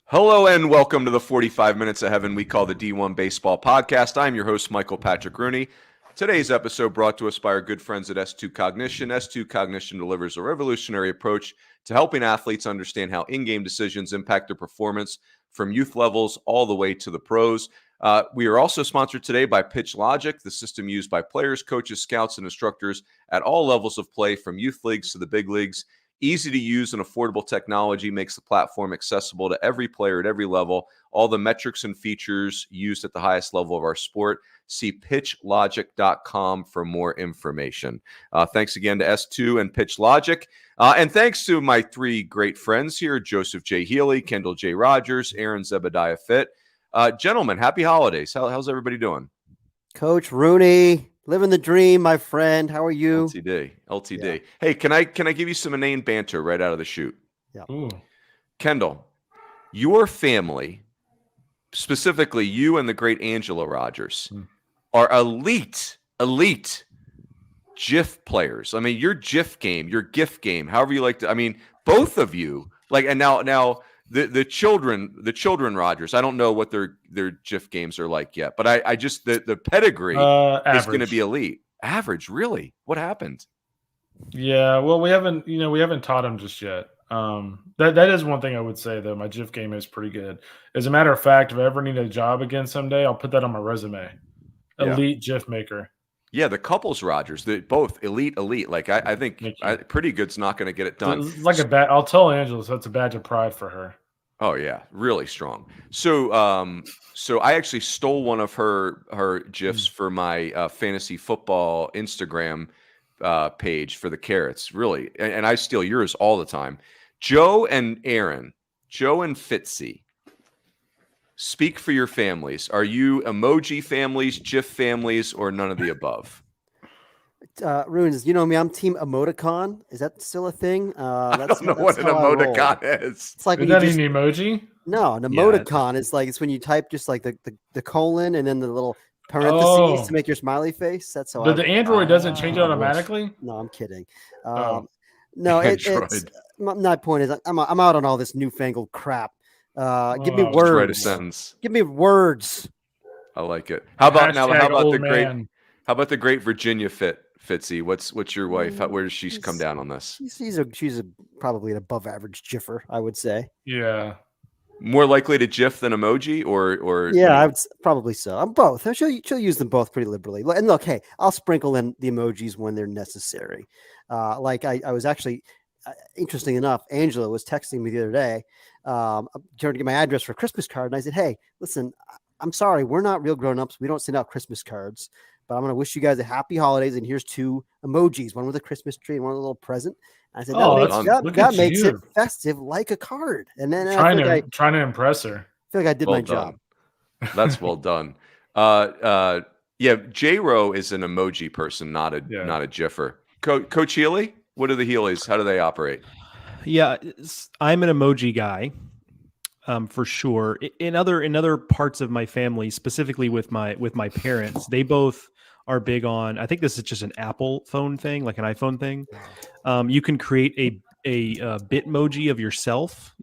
Hello and welcome to the 45 Minutes of Heaven we call the D1Baseball Podcast. I'm your host, Michael Patrick Rooney. Today's episode brought to us by our good friends at S2 Cognition. S2 Cognition delivers a revolutionary approach to helping athletes understand how in-game decisions impact their performance from youth levels all the way to the pros. We are also sponsored today by Pitch Logic, the system used by players, coaches, scouts, and instructors at all levels of play from youth leagues to the big leagues. Easy to use and affordable technology makes the platform accessible to every player at every level. All the metrics and features used at the highest level of our sport. See pitchlogic.com for more information. Thanks again to S2 and Pitch Logic. And thanks to my three great friends here, Joseph J. Healy, Kendall J. Rogers, Aaron Zebediah Fitt. Gentlemen, happy holidays. How's everybody doing? Coach Rooney, living the dream, my friend. How are you? LTD. Yeah. Hey, can I give you some inane banter right out of the chute? Yeah. Ooh. Kendall, your family, specifically you and the great Angela Rogers, are elite GIF players. I mean, your GIF game, your GIF game, however you like to. I mean, both of you, and now the children Rogers. I don't know what their GIF games are like yet, but I just the pedigree is going to be elite. Average, really? What happened? Yeah, well, we haven't taught them just yet. That is one thing I would say though. My GIF game is pretty good. As a matter of fact, if I ever need a job again someday, I'll put that on my resume. Elite GIF maker. Yeah, the couples Rogers, both elite. Like I think Pretty Good's not going to get it done. It's like I'll tell Angela, so it's a badge of pride for her. Oh yeah, really strong. So I actually stole one of her GIFs for my fantasy football Instagram page for the Carrots. Really, and I steal yours all the time. Joe and Fitzy. Speak for your families. Are you emoji families, GIF families, or none of the above? Runes, you know me. I'm team emoticon. Is that still a thing? I don't know what an emoticon is. It's like is that an emoji? No, an emoticon is like it's when you type just like the colon and then the little parentheses to make your smiley face. That's how. But the Android doesn't change it automatically. No, I'm kidding. No, it's my point is I'm out on all this newfangled crap. Give me words. Write a sentence. Give me words. I like it. How about the man. great Virginia Fitzy? What's your wife? Where does she come down on this? She's probably an above average GIFer, I would say. Yeah. More likely to GIF than emoji, or yeah, I would probably so. I'm both. She'll use them both pretty liberally. And look, hey, I'll sprinkle in the emojis when they're necessary. Like I was actually, interesting enough, Angela was texting me the other day, trying to get my address for a Christmas card, and I said, "Hey, listen, I'm sorry, we're not real grown-ups. We don't send out Christmas cards, but I'm going to wish you guys a happy holidays. And here's two emojis, one with a Christmas tree and one with a little present." And I said, that makes it festive, like a card. And then trying to impress her. I feel like I did my job. That's well done. Yeah, J-Ro is an emoji person, not a GIFer. Coach Healy, what are the Healys? How do they operate? Yeah, I'm an emoji guy. For sure. In other parts of my family, specifically with my parents, they both are big on. I think this is just an Apple phone thing, like an iPhone thing. You can create a Bitmoji of yourself,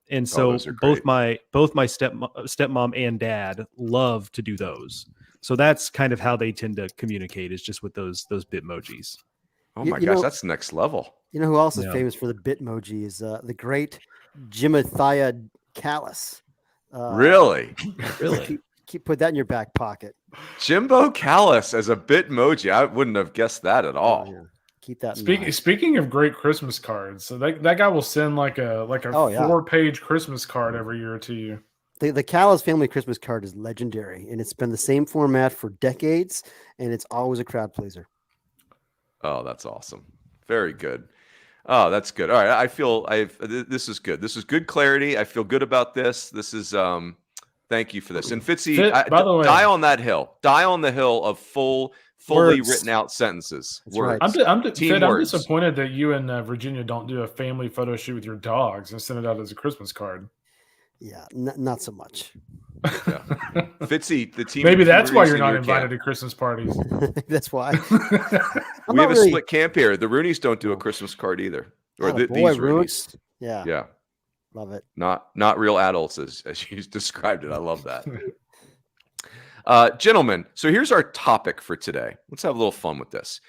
and so both my stepmom and dad love to do those. So that's kind of how they tend to communicate, is just with those Bitmojis. Oh my gosh, that's next level. You know who else is famous for the Bitmoji is the great Jimothiah Callis. Really? Keep put that in your back pocket. Jimbo Callis as a Bitmoji. I wouldn't have guessed that at all. Yeah. Keep that. Speaking of great Christmas cards, so that guy will send like a 4-page Christmas card every year to you. The Callis family Christmas card is legendary, and it's been the same format for decades, and it's always a crowd pleaser. Oh, that's awesome. Very good. Oh, that's good. All right. This is good. This is good clarity. I feel good about this. This is, thank you for this. And Fitzy, by the way, die on that hill. Die on the hill of fully written out sentences. Words. Right. I'm disappointed that you and Virginia don't do a family photo shoot with your dogs and send it out as a Christmas card. Yeah, not so much. Yeah. Fitzy, the team. Maybe that's why you're not invited to Christmas parties. That's why. We have a split camp here. The Rooneys don't do a Christmas card either. Or these Rooney. Yeah. Love it. Not real adults as you described it. I love that. Gentlemen, so here's our topic for today. Let's have a little fun with this.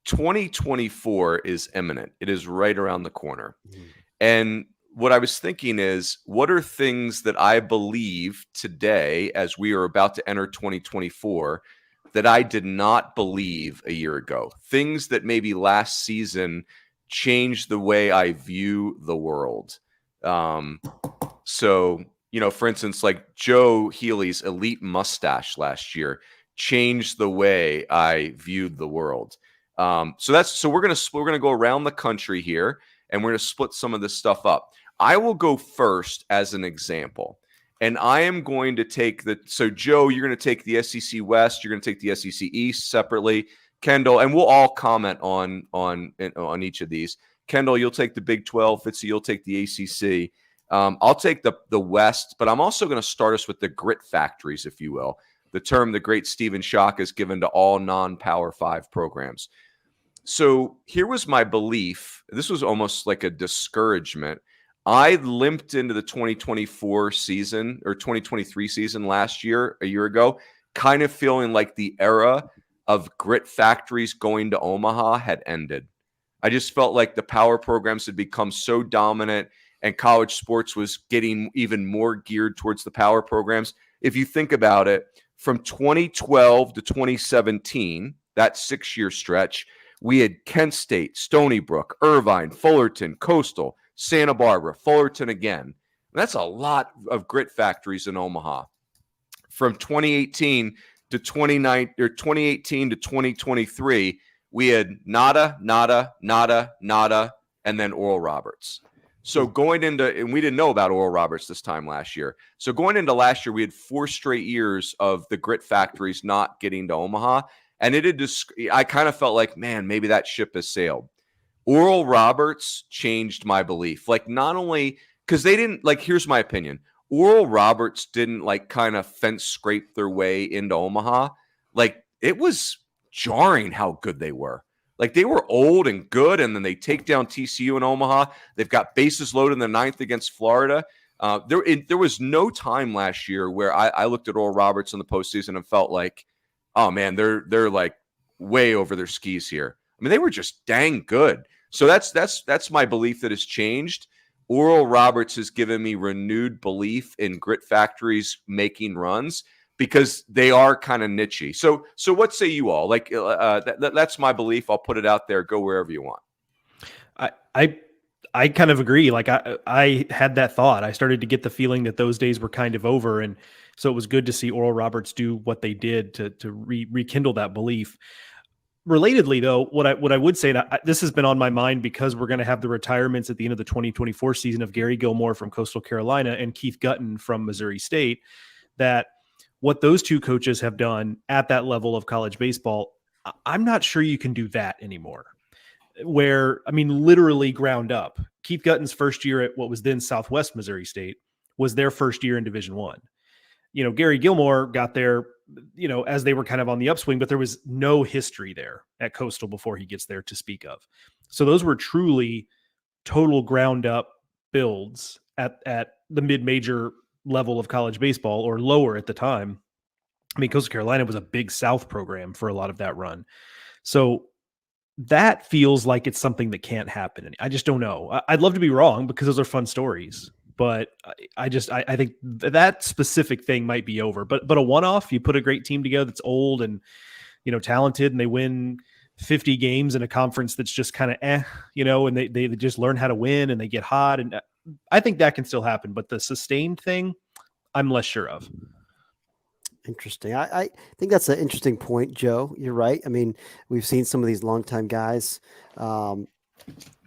2024 is imminent. It is right around the corner. And what I was thinking is, what are things that I believe today, as we are about to enter 2024, that I did not believe a year ago? Things that maybe last season changed the way I view the world. So, for instance, like Joe Healy's elite mustache last year changed the way I viewed the world. So we're gonna go around the country here, and we're gonna split some of this stuff up. I will go first as an example, and I am going to take so Joe, you're going to take the SEC West, you're going to take the SEC East separately. Kendall, and we'll all comment on each of these. Kendall, you'll take the Big 12. Fitzy, you'll take the ACC. I'll take the West, but I'm also going to start us with the grit factories, if you will, the term the great Stephen Schock has given to all non-Power 5 programs. So here was my belief. This was almost like a discouragement. I limped into the 2024 season or 2023 season a year ago, kind of feeling like the era of grit factories going to Omaha had ended. I just felt like the power programs had become so dominant and college sports was getting even more geared towards the power programs. If you think about it, from 2012 to 2017, that 6-year stretch, we had Kent State, Stony Brook, Irvine, Fullerton, Coastal, Santa Barbara, Fullerton again. And that's a lot of grit factories in Omaha. From 2018 to 2023, we had nada, and then Oral Roberts. So and we didn't know about Oral Roberts this time last year. So going into last year, we had 4 straight years of the grit factories not getting to Omaha. And I kind of felt like, man, maybe that ship has sailed. Oral Roberts changed my belief. Like, not only because they didn't, like, here's my opinion. Oral Roberts didn't like kind of fence scrape their way into Omaha. Like, it was jarring how good they were. Like, they were old and good, and then they take down TCU in Omaha. They've got bases loaded in the 9th against Florida. There was no time last year where I looked at Oral Roberts in the postseason and felt like, oh man, they're like way over their skis here. I mean, they were just dang good. So that's my belief that has changed. Oral Roberts has given me renewed belief in grit factories making runs because they are kind of niche-y. So what say you all? Like that's my belief. I'll put it out there. Go wherever you want. I kind of agree. Like I had that thought. I started to get the feeling that those days were kind of over, and so it was good to see Oral Roberts do what they did to rekindle that belief. Relatedly, though, what I would say, and this has been on my mind because we're going to have the retirements at the end of the 2024 season of Gary Gilmore from Coastal Carolina and Keith Gutton from Missouri State, that what those two coaches have done at that level of college baseball, I'm not sure you can do that anymore. Where, I mean, literally ground up. Keith Gutton's first year at what was then Southwest Missouri State was their first year in Division I. Gary Gilmore got there, as they were kind of on the upswing, but there was no history there at Coastal before he gets there to speak of. So those were truly total ground up builds at the mid-major level of college baseball, or lower at the time. I mean, Coastal Carolina was a big South program for a lot of that run. So that feels like it's something that can't happen. I just don't know. I'd love to be wrong because those are fun stories. But I think that specific thing might be over. But a one-off, you put a great team together that's old and talented, and they win 50 games in a conference that's just kind of and they just learn how to win and they get hot. And I think that can still happen. But the sustained thing, I'm less sure of. Interesting. I think that's an interesting point, Joe. You're right. I mean, we've seen some of these longtime guys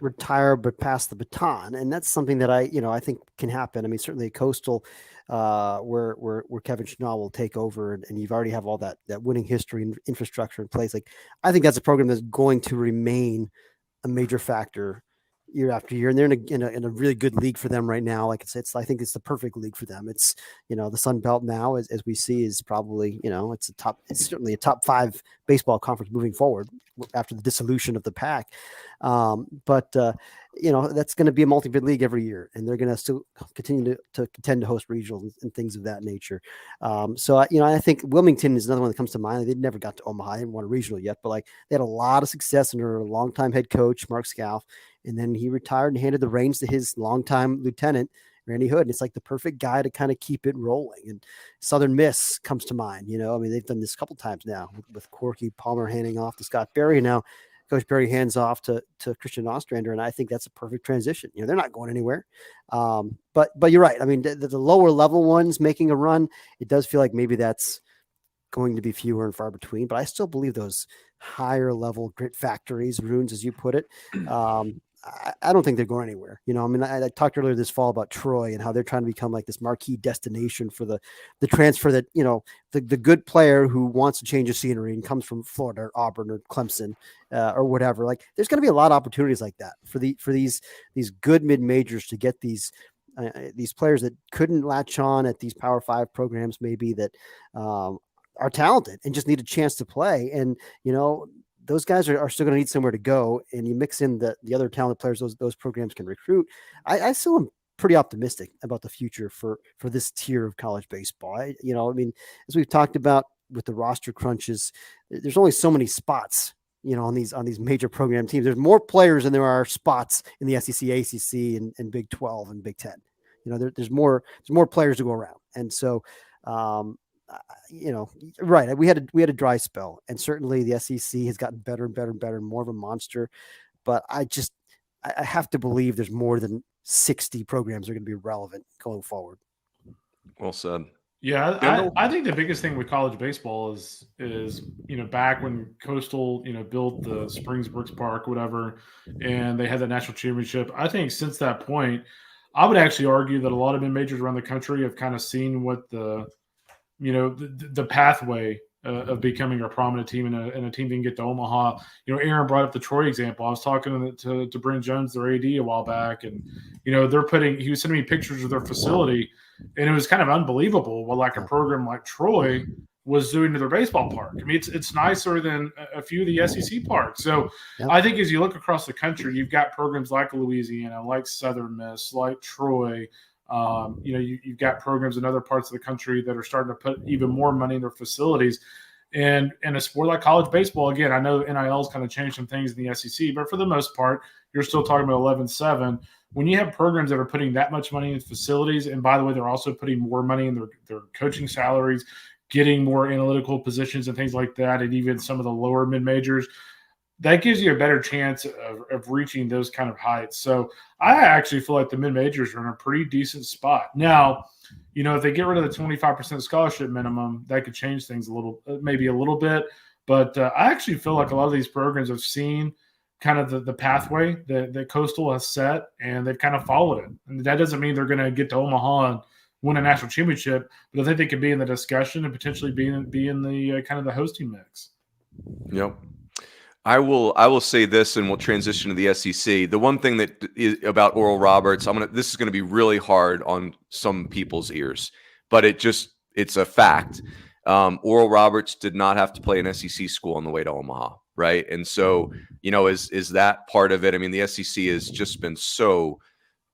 retire but pass the baton, and that's something that I think can happen. I mean, certainly at Coastal, where Kevin Schnall will take over, and you've already have all that winning history and infrastructure in place. Like, I think that's a program that's going to remain a major factor year after year, and they're in a really good league for them right now. Like I think it's the perfect league for them. It's the Sun Belt now, as we see, is probably it's certainly a top 5 baseball conference moving forward after the dissolution of the pack. But that's going to be a multi-bid league every year, and they're going to still continue to contend to host regionals and things of that nature. So I think Wilmington is another one that comes to mind. They never got to Omaha, they haven't won a regional yet, but like they had a lot of success under a longtime head coach, Mark Scalf, and then he retired and handed the reins to his longtime lieutenant, Randy Hood. And it's like the perfect guy to kind of keep it rolling. And Southern Miss comes to mind. They've done this a couple times now with Corky Palmer handing off to Scott Berry. And now Coach Berry hands off to Christian Ostrander. And I think that's a perfect transition. They're not going anywhere. But you're right. I mean, the lower level ones making a run, it does feel like maybe that's going to be fewer and far between, but I still believe those higher level grit factories, runes, as you put it, I don't think they're going anywhere. I talked earlier this fall about Troy and how they're trying to become like this marquee destination for the transfer that, the good player who wants to change the scenery and comes from Florida or Auburn or Clemson or whatever. Like there's going to be a lot of opportunities like that for these good mid majors to get these players that couldn't latch on at these Power 5 programs, maybe that are talented and just need a chance to play. And, those guys are still going to need somewhere to go, and you mix in the other talented players those programs can recruit. I still am pretty optimistic about the future for this tier of college baseball. As we've talked about with the roster crunches, there's only so many spots, on these major program teams. There's more players than there are spots in the SEC, ACC, and Big 12 and Big 10. There's more players to go around, and so. Right. We had a dry spell, and certainly the SEC has gotten better and better and better, and more of a monster. But I have to believe there's more than 60 programs that are going to be relevant going forward. Well said. Yeah, I think the biggest thing with college baseball is back when Coastal built the Springs Brooks Park, whatever, and they had the national championship. I think since that point, I would actually argue that a lot of mid majors around the country have kind of seen what the pathway of becoming a prominent team and a team that can get to Omaha. Aaron brought up the Troy example. I was talking to Brent Jones, their AD, a while back, and he was sending me pictures of their facility, and it was kind of unbelievable what like a program like Troy was doing to their baseball park. I mean, it's nicer than a few of the SEC parks. So yep. I think as you look across the country, you've got programs like Louisiana, like Southern Miss, like Troy. You've got programs in other parts of the country that are starting to put even more money in their facilities. And in a sport like college baseball, again, I know NIL's kind of changed some things in the SEC, but for the most part, you're still talking about 11-7. When you have programs that are putting that much money in facilities, and by the way, they're also putting more money in their coaching salaries, getting more analytical positions and things like that, and even some of the lower mid-majors, that gives you a better chance of reaching those kind of heights. So I actually feel like the mid-majors are in a pretty decent spot. Now, if they get rid of the 25% scholarship minimum, that could change things maybe a little bit. But I actually feel like a lot of these programs have seen kind of the pathway that Coastal has set, and they've kind of followed it. And that doesn't mean they're going to get to Omaha and win a national championship, but I think they could be in the discussion and potentially be in the kind of the hosting mix. Yep. I will say this, and we'll transition to the SEC. The one thing that is about Oral Roberts, this is going to be really hard on some people's ears, but it's a fact. Oral Roberts did not have to play an SEC school on the way to Omaha, right? And so, is that part of it? I mean, the SEC has just been so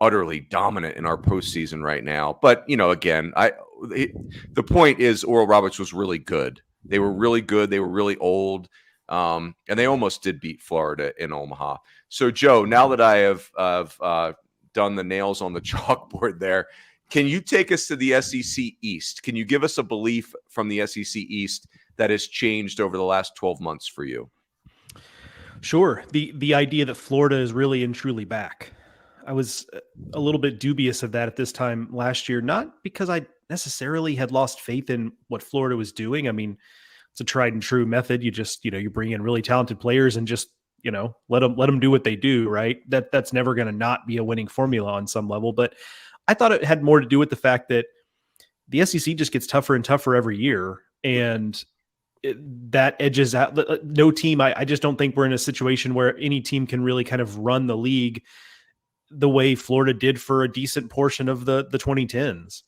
utterly dominant in our postseason right now. But again, the point is Oral Roberts was really good. They were really good. They were really old. And they almost did beat Florida in Omaha. So, Joe, now that I have done the nails on the chalkboard there, can you take us to the SEC East? Can you give us a belief from the SEC East that has changed over the last 12 months for you? Sure. The idea that Florida is really and truly back. I was a little bit dubious of that at this time last year, not because I necessarily had lost faith in what Florida was doing. I mean, it's a tried and true method. You just, you bring in really talented players and just, let them do what they do, right? That's never going to not be a winning formula on some level. But I thought it had more to do with the fact that the SEC just gets tougher and tougher every year. And that edges out no team. I just don't think we're in a situation where any team can really kind of run the league the way Florida did for a decent portion of the 2010s.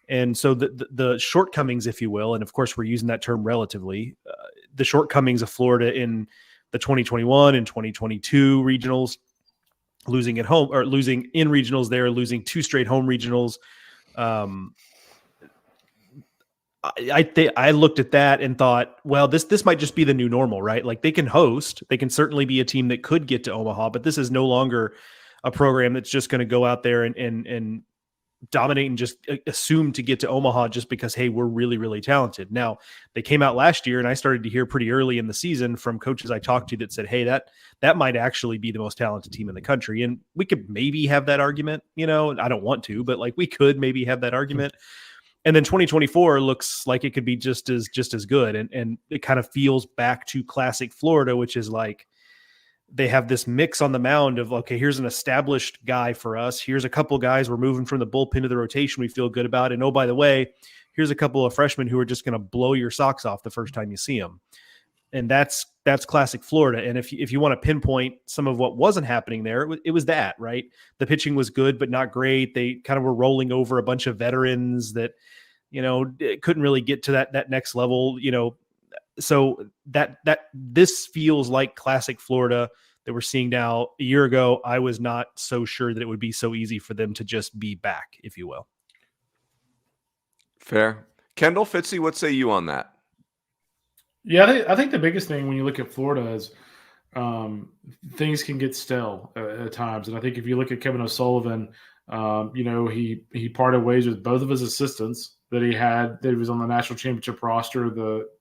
And so the shortcomings, if you will, and of course we're using that term relatively, the shortcomings of Florida in the 2021 and 2022 regionals, losing at home or losing in regionals there, losing 2 straight home regionals. I looked at that and thought, well, this might just be the new normal, right? Like they can host, they can certainly be a team that could get to Omaha, but this is no longer a program that's just going to go out there and dominate and just assume to get to Omaha just because, hey, we're really, really talented. Now, they came out last year and I started to hear pretty early in the season from coaches I talked to that said, hey, that might actually be the most talented team in the country. And we could maybe have that argument, I don't want to, but like we could maybe have that argument. And then 2024 looks like it could be just as good. And it kind of feels back to classic Florida, which is like, they have this mix on the mound of, okay, here's an established guy for us. Here's a couple guys we're moving from the bullpen to the rotation we feel good about. And oh, by the way, here's a couple of freshmen who are just going to blow your socks off the first time you see them. And that's classic Florida. And if you want to pinpoint some of what wasn't happening there, it was that, right? The pitching was good, but not great. They kind of were rolling over a bunch of veterans that, couldn't really get to that next level, So that this feels like classic Florida that we're seeing now. A year ago, I was not so sure that it would be so easy for them to just be back, if you will. Fair. Kendall, Fitzy, what say you on that? Yeah, I think the biggest thing when you look at Florida is things can get stale at times. And I think if you look at Kevin O'Sullivan, he parted ways with both of his assistants that he was on the national championship roster.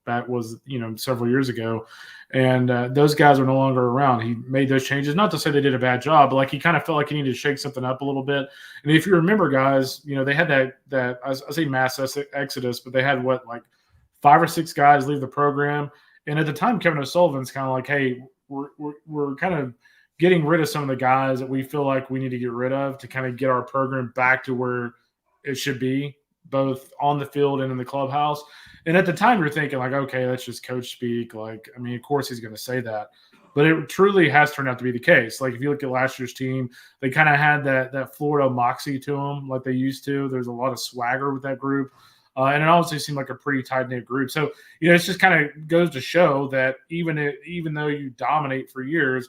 That was several years ago, and those guys are no longer around. He made those changes, not to say they did a bad job, but like he kind of felt like he needed to shake something up a little bit. And if you remember, guys, they had that I say mass exodus, but they had like 5 or 6 guys leave the program. And at the time, Kevin O'Sullivan's kind of like, hey, we're kind of getting rid of some of the guys that we feel like we need to get rid of to kind of get our program back to where it should be, both on the field and in the clubhouse. And at the time you're thinking like, okay, that's just coach speak. Like, I mean, of course he's going to say that, but it truly has turned out to be the case. Like if you look at last year's team, they kind of had that Florida moxie to them like they used to. There's a lot of swagger with that group. And it obviously seemed like a pretty tight-knit group. So, it's just kind of goes to show that even though you dominate for years,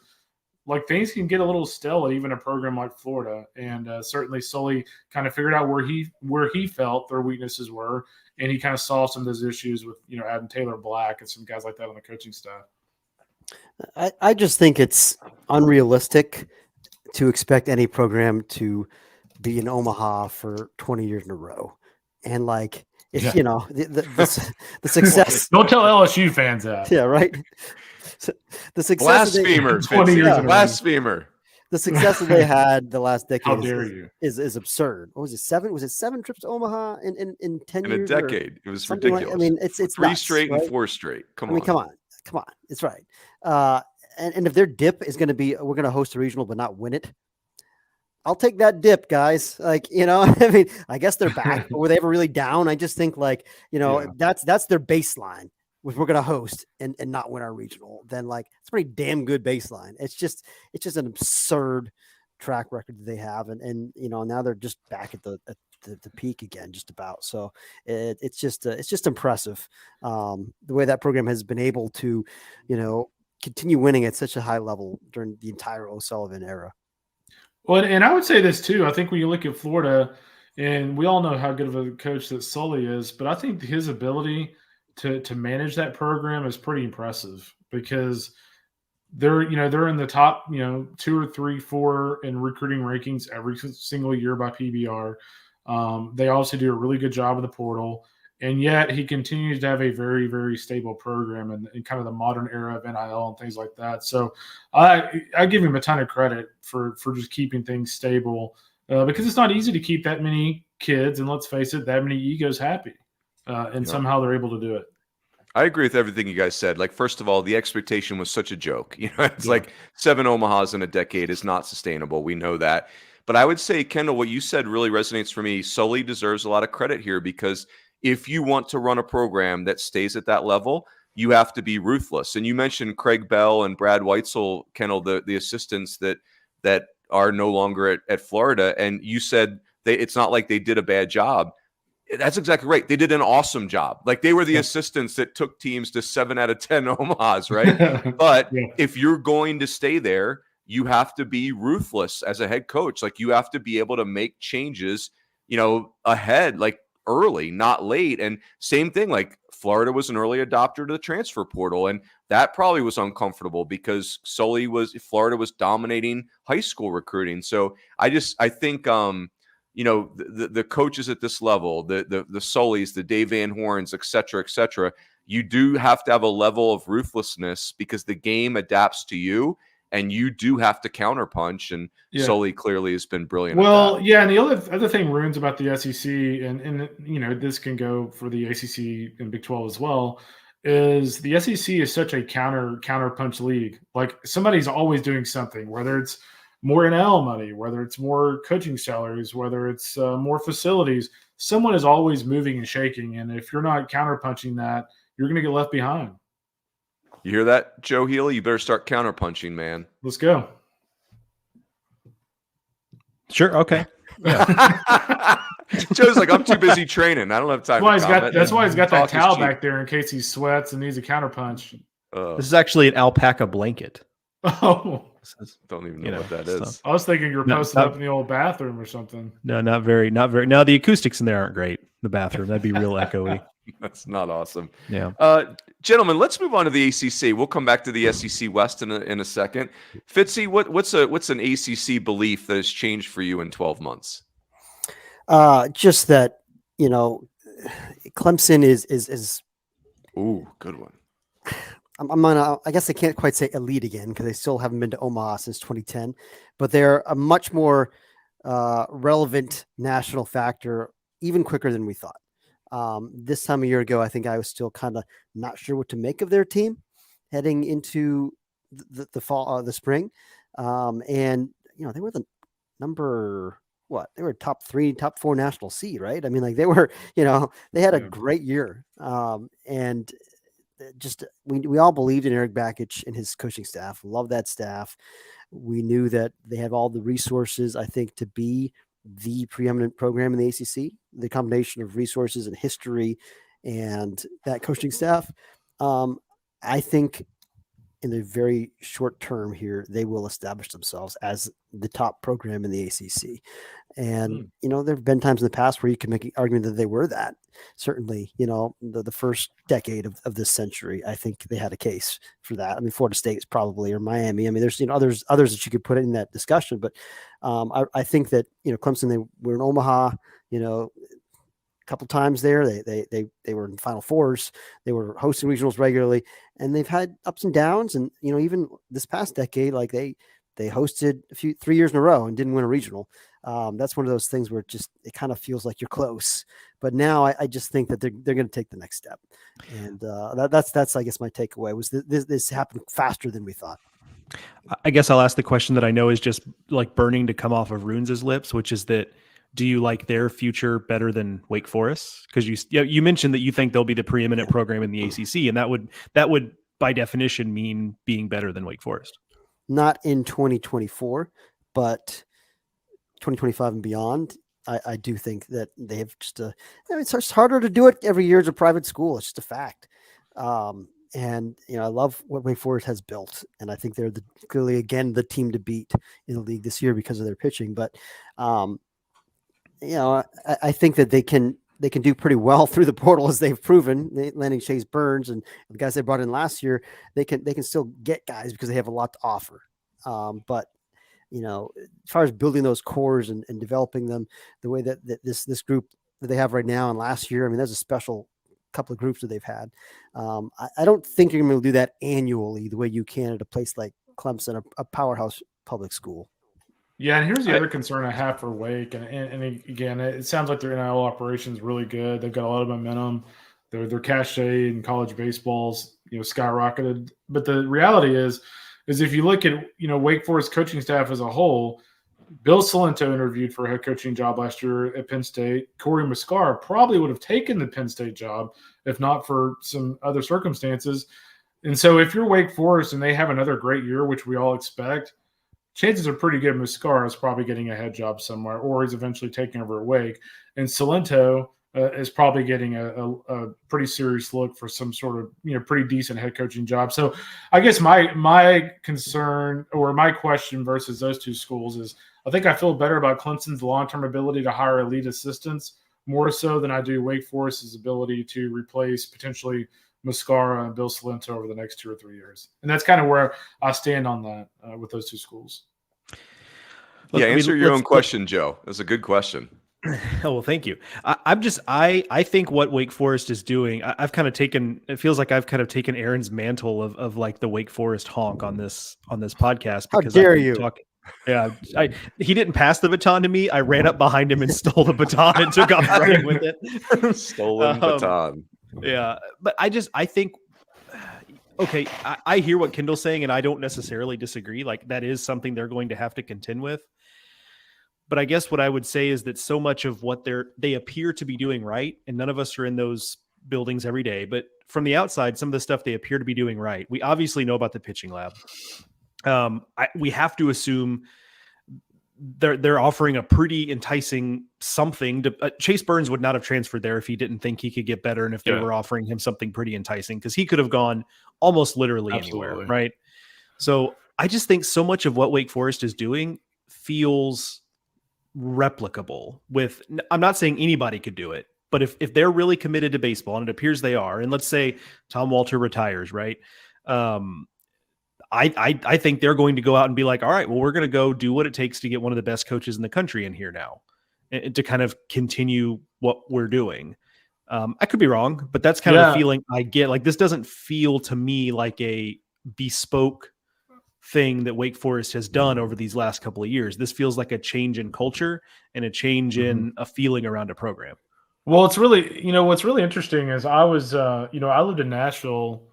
like things can get a little stale at even a program like Florida. And certainly Sully kind of figured out where he felt their weaknesses were. And he kind of solved some of those issues with, adding Taylor Black and some guys like that on the coaching staff. I just think it's unrealistic to expect any program to be in Omaha for 20 years in a row. And like, it's, the success. Don't tell LSU fans that. Yeah, right. So the success blasphemer, 20 years blasphemer. The success that they had the last decade How dare you? is absurd. What was it? 7? Was it 7 trips to Omaha in 10 in years? a decade? It was ridiculous. Like, I mean, it's 3 nuts, straight right? and 4 straight. Come on. Come on. It's right. And if their dip is going to be, we're going to host a regional but not win it, I'll take that dip, guys. Like, I mean, I guess they're back, but were they ever really down? I just think like, that's their baseline, which we're going to host and not win our regional. Then like, it's a pretty damn good baseline. It's just an absurd track record that they have. And now they're just back at the peak again, just about. So it's just impressive. The way that program has been able to, continue winning at such a high level during the entire O'Sullivan era. Well, and I would say this too. I think when you look at Florida, and we all know how good of a coach that Sully is, but I think his ability to manage that program is pretty impressive because they're in the top 2 or 3, 4 in recruiting rankings every single year by PBR. They also do a really good job of the portal, and yet he continues to have a very, very stable program in kind of the modern era of NIL and things like that. So I give him a ton of credit for just keeping things stable because it's not easy to keep that many kids and, let's face it, that many egos happy. Somehow they're able to do it. I agree with everything you guys said. Like, first of all, the expectation was such a joke. It's like 7 Omahas in a decade is not sustainable. We know that. But I would say, Kendall, what you said really resonates for me. Sully deserves a lot of credit here because if you want to run a program that stays at that level, you have to be ruthless. And you mentioned Craig Bell and Brad Weitzel, Kendall, the assistants that are no longer at Florida. And you said it's not like they did a bad job. That's exactly right. They did an awesome job. Like they were the assistants that took teams to 7 out of 10 Omahas, right? But if you're going to stay there, you have to be ruthless as a head coach. Like you have to be able to make changes, ahead, like early, not late. And same thing, like Florida was an early adopter to the transfer portal. And that probably was uncomfortable because Florida was dominating high school recruiting. So I think, the coaches at this level, the Sullys, the Dave Van Horns, et cetera, you do have to have a level of ruthlessness because the game adapts to you and you do have to counterpunch. And Sully clearly has been brilliant. Well, yeah. And the other thing ruins about the SEC, and this can go for the ACC and Big 12 as well, is the SEC is such a counterpunch league. Like somebody's always doing something, whether it's more NL money, whether it's more coaching salaries, whether it's more facilities. Someone is always moving and shaking, and if you're not counterpunching that, you're going to get left behind. You hear that, Joe Healy? You better start counterpunching, man. Let's go. Sure. Okay. Yeah. Joe's like, I'm too busy training. I don't have time. That's why he's got that towel back there in case he sweats and needs a counterpunch. This is actually an alpaca blanket. Oh. Don't even know what that is. I was thinking you're posted up in the old bathroom or something. No, not very. No, the acoustics in there aren't great. The bathroom, that'd be real echoey. That's not awesome. Yeah. Gentlemen, let's move on to the ACC. We'll come back to the SEC West in a second. Fitzy, what's an ACC belief that has changed for you in 12 months? Just that, Clemson is. Ooh, good one. I guess I can't quite say elite again because they still haven't been to Omaha since 2010, but they're a much more relevant national factor, even quicker than we thought. This time a year ago, I think I was still kind of not sure what to make of their team heading into the fall, the spring. And they were the they were top 3, top 4 national seed, right? I mean, like they were, they had a great year. And just we all believed in Eric Bakich and his coaching staff. Love that staff. We knew that they have all the resources, I think, to be the preeminent program in the ACC. The combination of resources and history and that coaching staff. I think in the very short term here, they will establish themselves as the top program in the ACC. And, there have been times in the past where you can make an argument that they were that. Certainly, the first decade of this century, I think they had a case for that. I mean, Florida State is probably, or Miami. I mean, there's, others that you could put in that discussion. But I think that, Clemson, they were in Omaha, a couple times there. They were in Final Fours. They were hosting regionals regularly, and they've had ups and downs. And, even this past decade, like they hosted 3 years in a row and didn't win a regional. That's one of those things where it kind of feels like you're close, but now I just think that they're going to take the next step. And that's, I guess, my takeaway was this happened faster than we thought. I guess I'll ask the question that I know is just like burning to come off of Runes' lips, which is that, do you like their future better than Wake Forest? Because you mentioned that you think they'll be the preeminent program in the ACC, and that would by definition mean being better than Wake Forest. Not in 2024, but 2025 and beyond. I do think that they have it's just harder to do it every year as a private school. It's just a fact. And, I love what Wake Forest has built. And I think they're clearly, again, the team to beat in the league this year because of their pitching. But, I think that they can do pretty well through the portal, as they've proven. Landing Chase Burns and the guys they brought in last year, they can still get guys because they have a lot to offer. But as far as building those cores and developing them the way that this group that they have right now and last year, I mean, there's a special couple of groups that they've had. I don't think you're going to do that annually the way you can at a place like Clemson, a powerhouse public school. Yeah, and here's the other concern I have for Wake, and again, it sounds like their NIL operation is really good. They've got a lot of momentum. Their cachet in college baseball's skyrocketed. But the reality is if you look at Wake Forest coaching staff as a whole, Bill Salento interviewed for a head coaching job last year at Penn State. Corey Muscar probably would have taken the Penn State job if not for some other circumstances. And so if you're Wake Forest and they have another great year, which we all expect, chances are pretty good Muscar is probably getting a head job somewhere, or he's eventually taking over at Wake. And Salento, is probably getting a pretty serious look for some sort of pretty decent head coaching job. So I guess my concern or my question versus those two schools is I think I feel better about Clemson's long-term ability to hire elite assistants more so than I do Wake Forest's ability to replace potentially Mascara and Bill Salento over the next 2 or 3 years. And that's kind of where I stand on that with those two schools. Answer your own question, Joe. That's a good question. Oh, well, thank you. I think what Wake Forest is doing, I've kind of taken, it feels like I've kind of taken Aaron's mantle of like the Wake Forest honk on this podcast. How dare you? Yeah, he didn't pass the baton to me. I ran up behind him and stole the baton and took off running with it. Stolen baton. Yeah, but I think, okay, I hear what Kendall's saying, and I don't necessarily disagree. Like, that is something they're going to have to contend with. But I guess what I would say is that so much of what they appear to be doing right, and none of us are in those buildings every day, but from the outside, some of the stuff they appear to be doing right. We obviously know about the pitching lab. We have to assume they're offering a pretty enticing something. Chase Burns would not have transferred there if he didn't think he could get better, and if they were offering him something pretty enticing, because he could have gone almost literally anywhere, right? So I just think so much of what Wake Forest is doing feels replicable. I'm not saying anybody could do it, but if they're really committed to baseball, and it appears they are, and let's say Tom Walter retires, right? I think they're going to go out and be like, all right, well, we're going to go do what it takes to get one of the best coaches in the country in here now, and to kind of continue what we're doing. I could be wrong, but that's kind of the feeling I get. Like, this doesn't feel to me like a bespoke thing that Wake Forest has done over these last couple of years. This feels like a change in culture and a change in a feeling around a program. Well, it's really, what's really interesting is I was, I lived in Nashville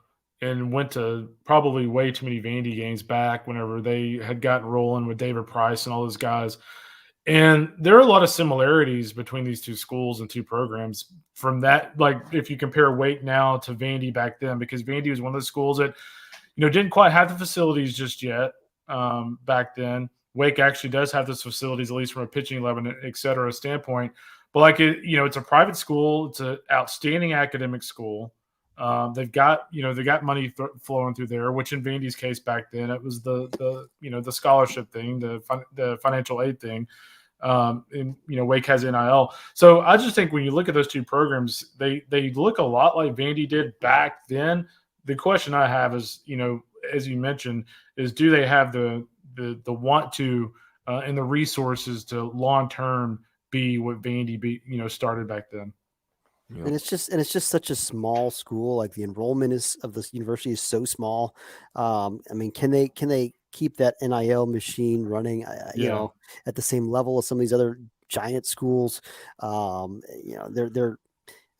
and went to probably way too many Vandy games back whenever they had gotten rolling with David Price and all those guys. And there are a lot of similarities between these two schools and two programs from that. Like, if you compare Wake now to Vandy back then, because Vandy was one of the schools that, didn't quite have the facilities just yet back then. Wake actually does have those facilities, at least from a pitching lab and et cetera standpoint. But like, it's a private school. It's an outstanding academic school. They've got money flowing through there, which in Vandy's case back then, it was the scholarship thing, the financial aid thing. And Wake has NIL. So I just think when you look at those two programs, they look a lot like Vandy did back then. The question I have is, as you mentioned, is do they have the want to and the resources to long term be what Vandy started back then? Yeah. And it's just such a small school. Like, the enrollment of this university is so small. I mean, can they keep that NIL machine running? At the same level as some of these other giant schools? They're.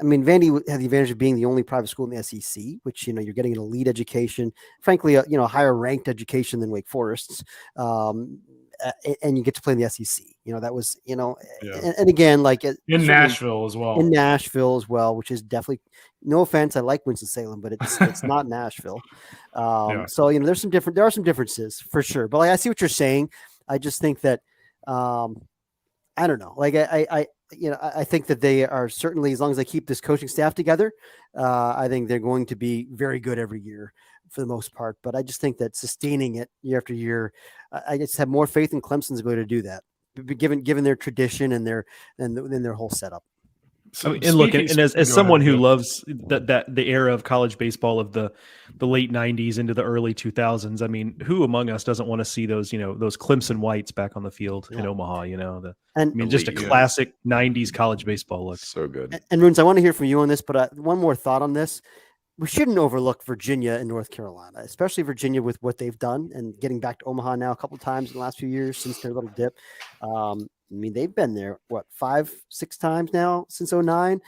I mean, Vandy had the advantage of being the only private school in the SEC, which, you're getting an elite education, frankly, a higher ranked education than Wake Forest's. And you get to play in the SEC. That was, and again, like in Nashville as well. Which is definitely, no offense, I like Winston-Salem, but it's not Nashville. So, there are some differences for sure. But like, I see what you're saying. I just think that, I don't know. Like, I think that they are certainly, as long as they keep this coaching staff together, I think they're going to be very good every year for the most part. But I just think that sustaining it year after year, I just have more faith in Clemson's going to do that, given their tradition and their whole setup. So, and look, and as someone who loves that the era of college baseball of the late 90s into the early 2000s, I mean, who among us doesn't want to see those those Clemson whites back on the field in Omaha? Just a classic 90s college baseball look. So good. And Runes, I want to hear from you on this, but one more thought on this. We shouldn't overlook Virginia and North Carolina, especially Virginia with what they've done and getting back to Omaha now a couple of times in the last few years since their little dip. I mean, they've been there, 5-6 times now since 2009.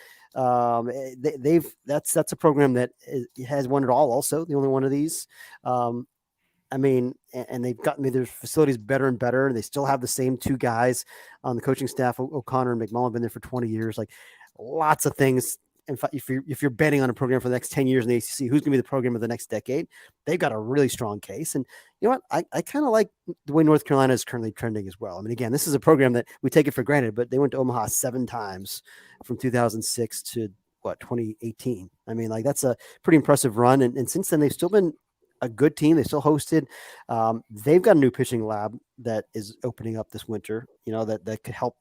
That's a program that has won it all. Also, the only one of these. I mean, and they've gotten their facilities better and better. They still have the same two guys on the coaching staff. O'Connor and McMullen have been there for 20 years. Like, lots of things in fact, if you're betting on a program for the next 10 years in the ACC, who's going to be the program of the next decade? They've got a really strong case. And you know what? I kind of like the way North Carolina is currently trending as well. I mean, again, this is a program that we take it for granted, but they went to Omaha 7 times from 2006 to 2018. I mean, like that's a pretty impressive run. And since then, they've still been a good team. They still hosted. They've got a new pitching lab that is opening up this winter, you know, that could help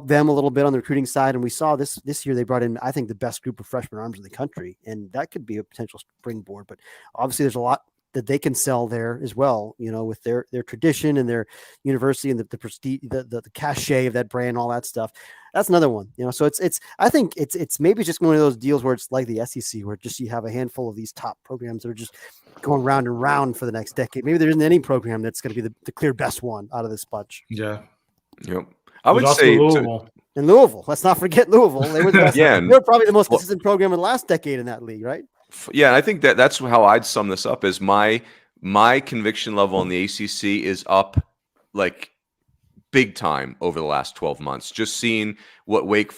them a little bit on the recruiting side. And we saw this year, they brought in, I think, the best group of freshman arms in the country. And that could be a potential springboard, but obviously there's a lot that they can sell there as well, you know, with their tradition and their university and the prestige, the cachet of that brand, all that stuff. That's another one, you know. So I think it's maybe just one of those deals where it's like the SEC, where just you have a handful of these top programs that are just going round and round for the next decade. Maybe there isn't any program that's going to be the clear best one out of this bunch. Yeah. Yep. I would say in Louisville. Let's not forget Louisville. They were the best. Yeah, they were probably the most consistent program in the last decade in that league, right? Yeah, I think that's how I'd sum this up. Is my conviction level in the ACC is up like big time over the last 12 months. Just seeing what Wake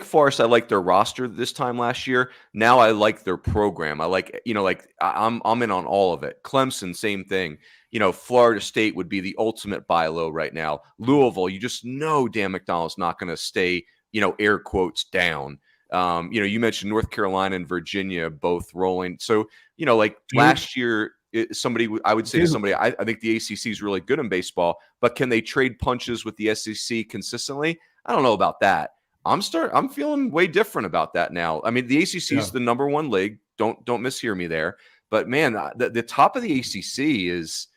Forest, I like their roster this time last year. Now I like their program. I like, you know, like I'm in on all of it. Clemson, same thing. You know, Florida State would be the ultimate buy low right now. Louisville, you just know Dan McDonnell's not going to stay, you know, air quotes down. You know, you mentioned North Carolina and Virginia both rolling. So, you know, like last year, I think the ACC is really good in baseball, but can they trade punches with the SEC consistently? I don't know about that. I'm feeling way different about that now. I mean, the ACC is the number one league. Don't mishear me there. But man, the top of the ACC is,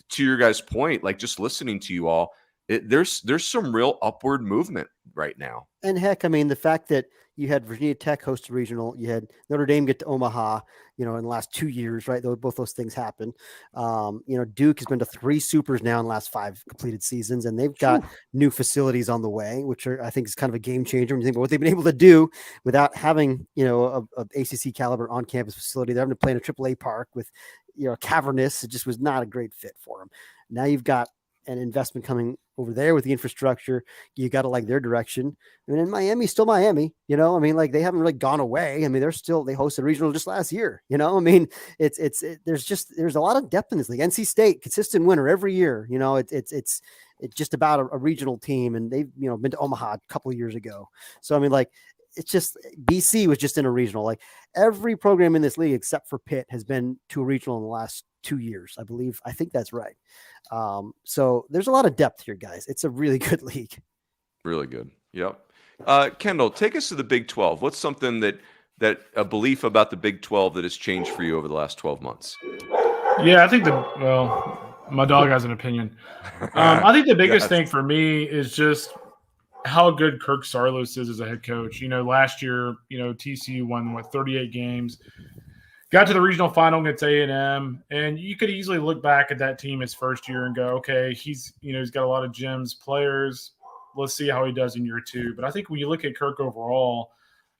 to your guys' point, like just listening to you all, there's some real upward movement right now. And heck, I mean, the fact that you had Virginia Tech host a regional, you had Notre Dame get to Omaha, you know, in the last 2 years, right? Both those things happen. You know, Duke has been to 3 supers now in the last 5 completed seasons, and they've got new facilities on the way, which I think is kind of a game changer when you think about what they've been able to do without having, you know, a ACC caliber on campus facility. They're having to play in a AAA park with, you know, cavernous. It just was not a great fit for them. Now you've got an investment coming over there with the infrastructure. You got to like their direction. I mean, in Miami, still Miami, you know, I mean, like they haven't really gone away. I mean, they hosted regional just last year, you know, I mean, there's a lot of depth in this league. NC State, consistent winner every year, you know, it's just about a regional team, and they've, you know, been to Omaha a couple of years ago. So, I mean, like, it's just BC was just in a regional. Like every program in this league except for Pitt has been to a regional in the last 2 years, I believe. I think that's right. So there's a lot of depth here, guys. It's a really good league. Really good. Yep. Kendall, take us to the Big 12. What's something that a belief about the Big 12 that has changed for you over the last 12 months? Yeah, I think my dog has an opinion. I think the biggest thing for me is just how good Kirk Saarloos is as a head coach. You know, last year, you know, TCU won 38 games, got to the regional final against A&M, and you could easily look back at that team his first year and go, okay, he's got a lot of gems, players. Let's see how he does in year 2. But I think when you look at Kirk overall,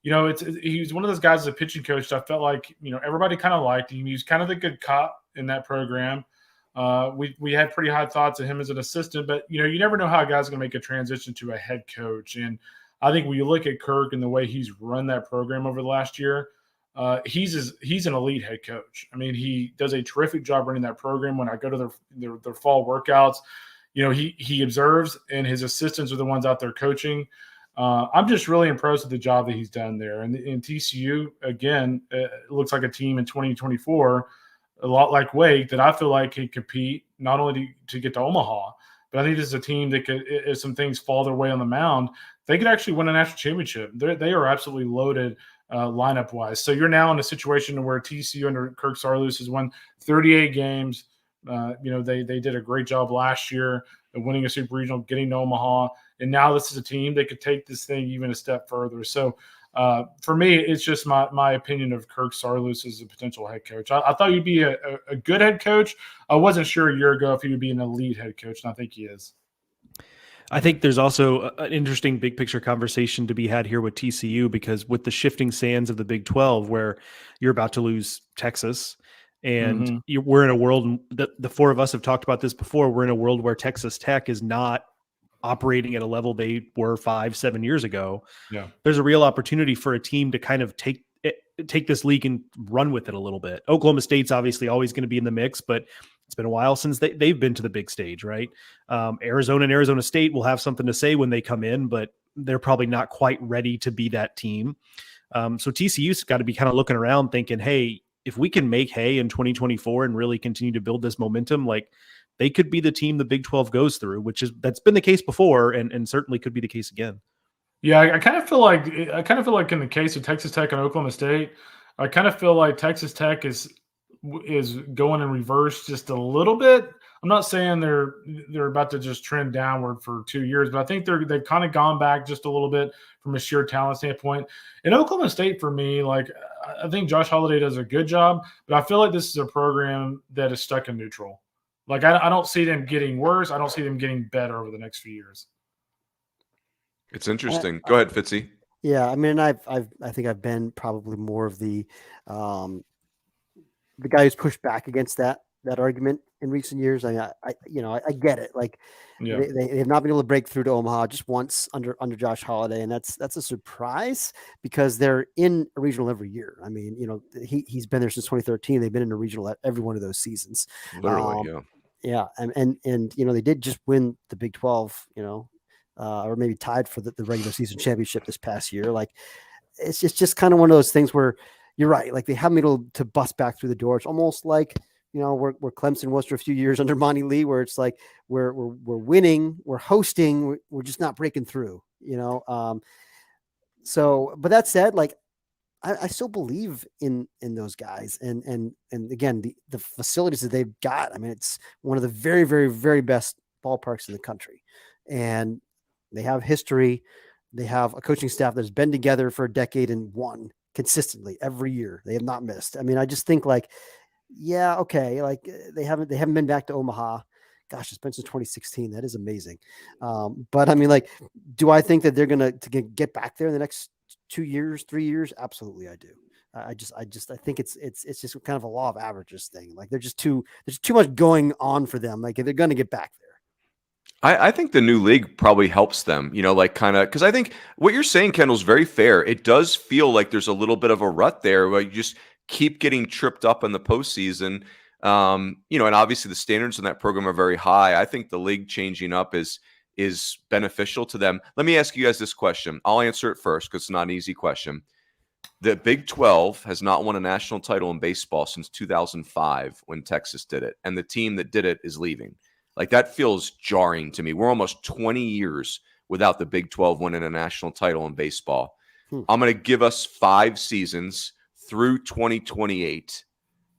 you know, he's one of those guys as a pitching coach that I felt like, you know, everybody kind of liked him. He was kind of the good cop in that program. We had pretty high thoughts of him as an assistant, but, you know, you never know how a guy's going to make a transition to a head coach. And I think when you look at Kirk and the way he's run that program over the last year, he's an elite head coach. I mean, he does a terrific job running that program. When I go to their fall workouts, you know, he observes, and his assistants are the ones out there coaching. I'm just really impressed with the job that he's done there. And in TCU, again, it looks like a team in 2024, a lot like Wake, that I feel like can compete not only to get to Omaha, but I think this is a team that could, if some things fall their way on the mound, they could actually win a national championship. They are absolutely loaded lineup-wise. So you're now in a situation where TCU under Kirk Saarloos has won 38 games. You know, they did a great job last year of winning a super regional, getting to Omaha, and now this is a team that could take this thing even a step further. So for me, it's just my opinion of Kirk Saarloos as a potential head coach. I thought he'd be a good head coach. I wasn't sure a year ago if he would be an elite head coach, and I think he is. I think there's also an interesting big picture conversation to be had here with TCU, because with the shifting sands of the Big 12, where you're about to lose Texas, and we're in a world that the four of us have talked about this before. We're in a world where Texas Tech is not operating at a level they were 5-7 years ago. Yeah. There's a real opportunity for a team to kind of take this league and run with it a little bit. Oklahoma State's obviously always going to be in the mix, but it's been a while since they've been to the big stage, right? Arizona and Arizona State will have something to say when they come in, but they're probably not quite ready to be that team. So TCU's got to be kind of looking around thinking, hey, if we can make hay in 2024 and really continue to build this momentum, like they could be the team the Big 12 goes through, that's been the case before and certainly could be the case again. Yeah, I kind of feel like in the case of Texas Tech and Oklahoma State, I kind of feel like Texas Tech is going in reverse just a little bit. I'm not saying they're about to just trend downward for 2 years, but I think they've kind of gone back just a little bit from a sheer talent standpoint. In Oklahoma State, for me, like I think Josh Holiday does a good job, but I feel like this is a program that is stuck in neutral. Like I don't see them getting worse. I don't see them getting better over the next few years. It's interesting. Go ahead, Fitzy. Yeah, I mean, I think I've been probably more of the guy who's pushed back against that argument in recent years. I get it. Like, Yeah. they have not been able to break through to Omaha just once under Josh Holiday, and that's a surprise because they're in a regional every year. I mean, he's been there since 2013. They've been in a regional every one of those seasons. Literally, yeah. Yeah, and they did just win the Big 12. Or maybe tied for the regular season championship this past year. Like, it's just kind of one of those things where you're right. Like, they haven't been able to bust back through the door. It's almost like, where Clemson was for a few years under Monty Lee, where it's like, we're winning, we're hosting, we're just not breaking through, So, but that said, like, I still believe in those guys. And again, the facilities that they've got, I mean, it's one of the very, very, very best ballparks in the country. And they have history. They have a coaching staff that's been together for a decade and won consistently every year. They have not missed. I mean, I just think like, yeah, okay. Like they haven't been back to Omaha. Gosh, it's been since 2016. That is amazing. But I mean, like, do I think that they're going to get back there in the next 2 years, 3 years? Absolutely. I do. I think it's just kind of a law of averages thing. Like there's too much going on for them. Like they're going to get back there. I think the new league probably helps them, because I think what you're saying, Kendall, is very fair. It does feel like there's a little bit of a rut there where you just keep getting tripped up in the postseason. And obviously the standards in that program are very high. I think the league changing up is beneficial to them. Let me ask you guys this question. I'll answer it first because it's not an easy question. The Big 12 has not won a national title in baseball since 2005 when Texas did it. And the team that did it is leaving. Like that feels jarring to me. We're almost 20 years without the Big 12 winning a national title in baseball. I'm going to give us 5 seasons through 2028.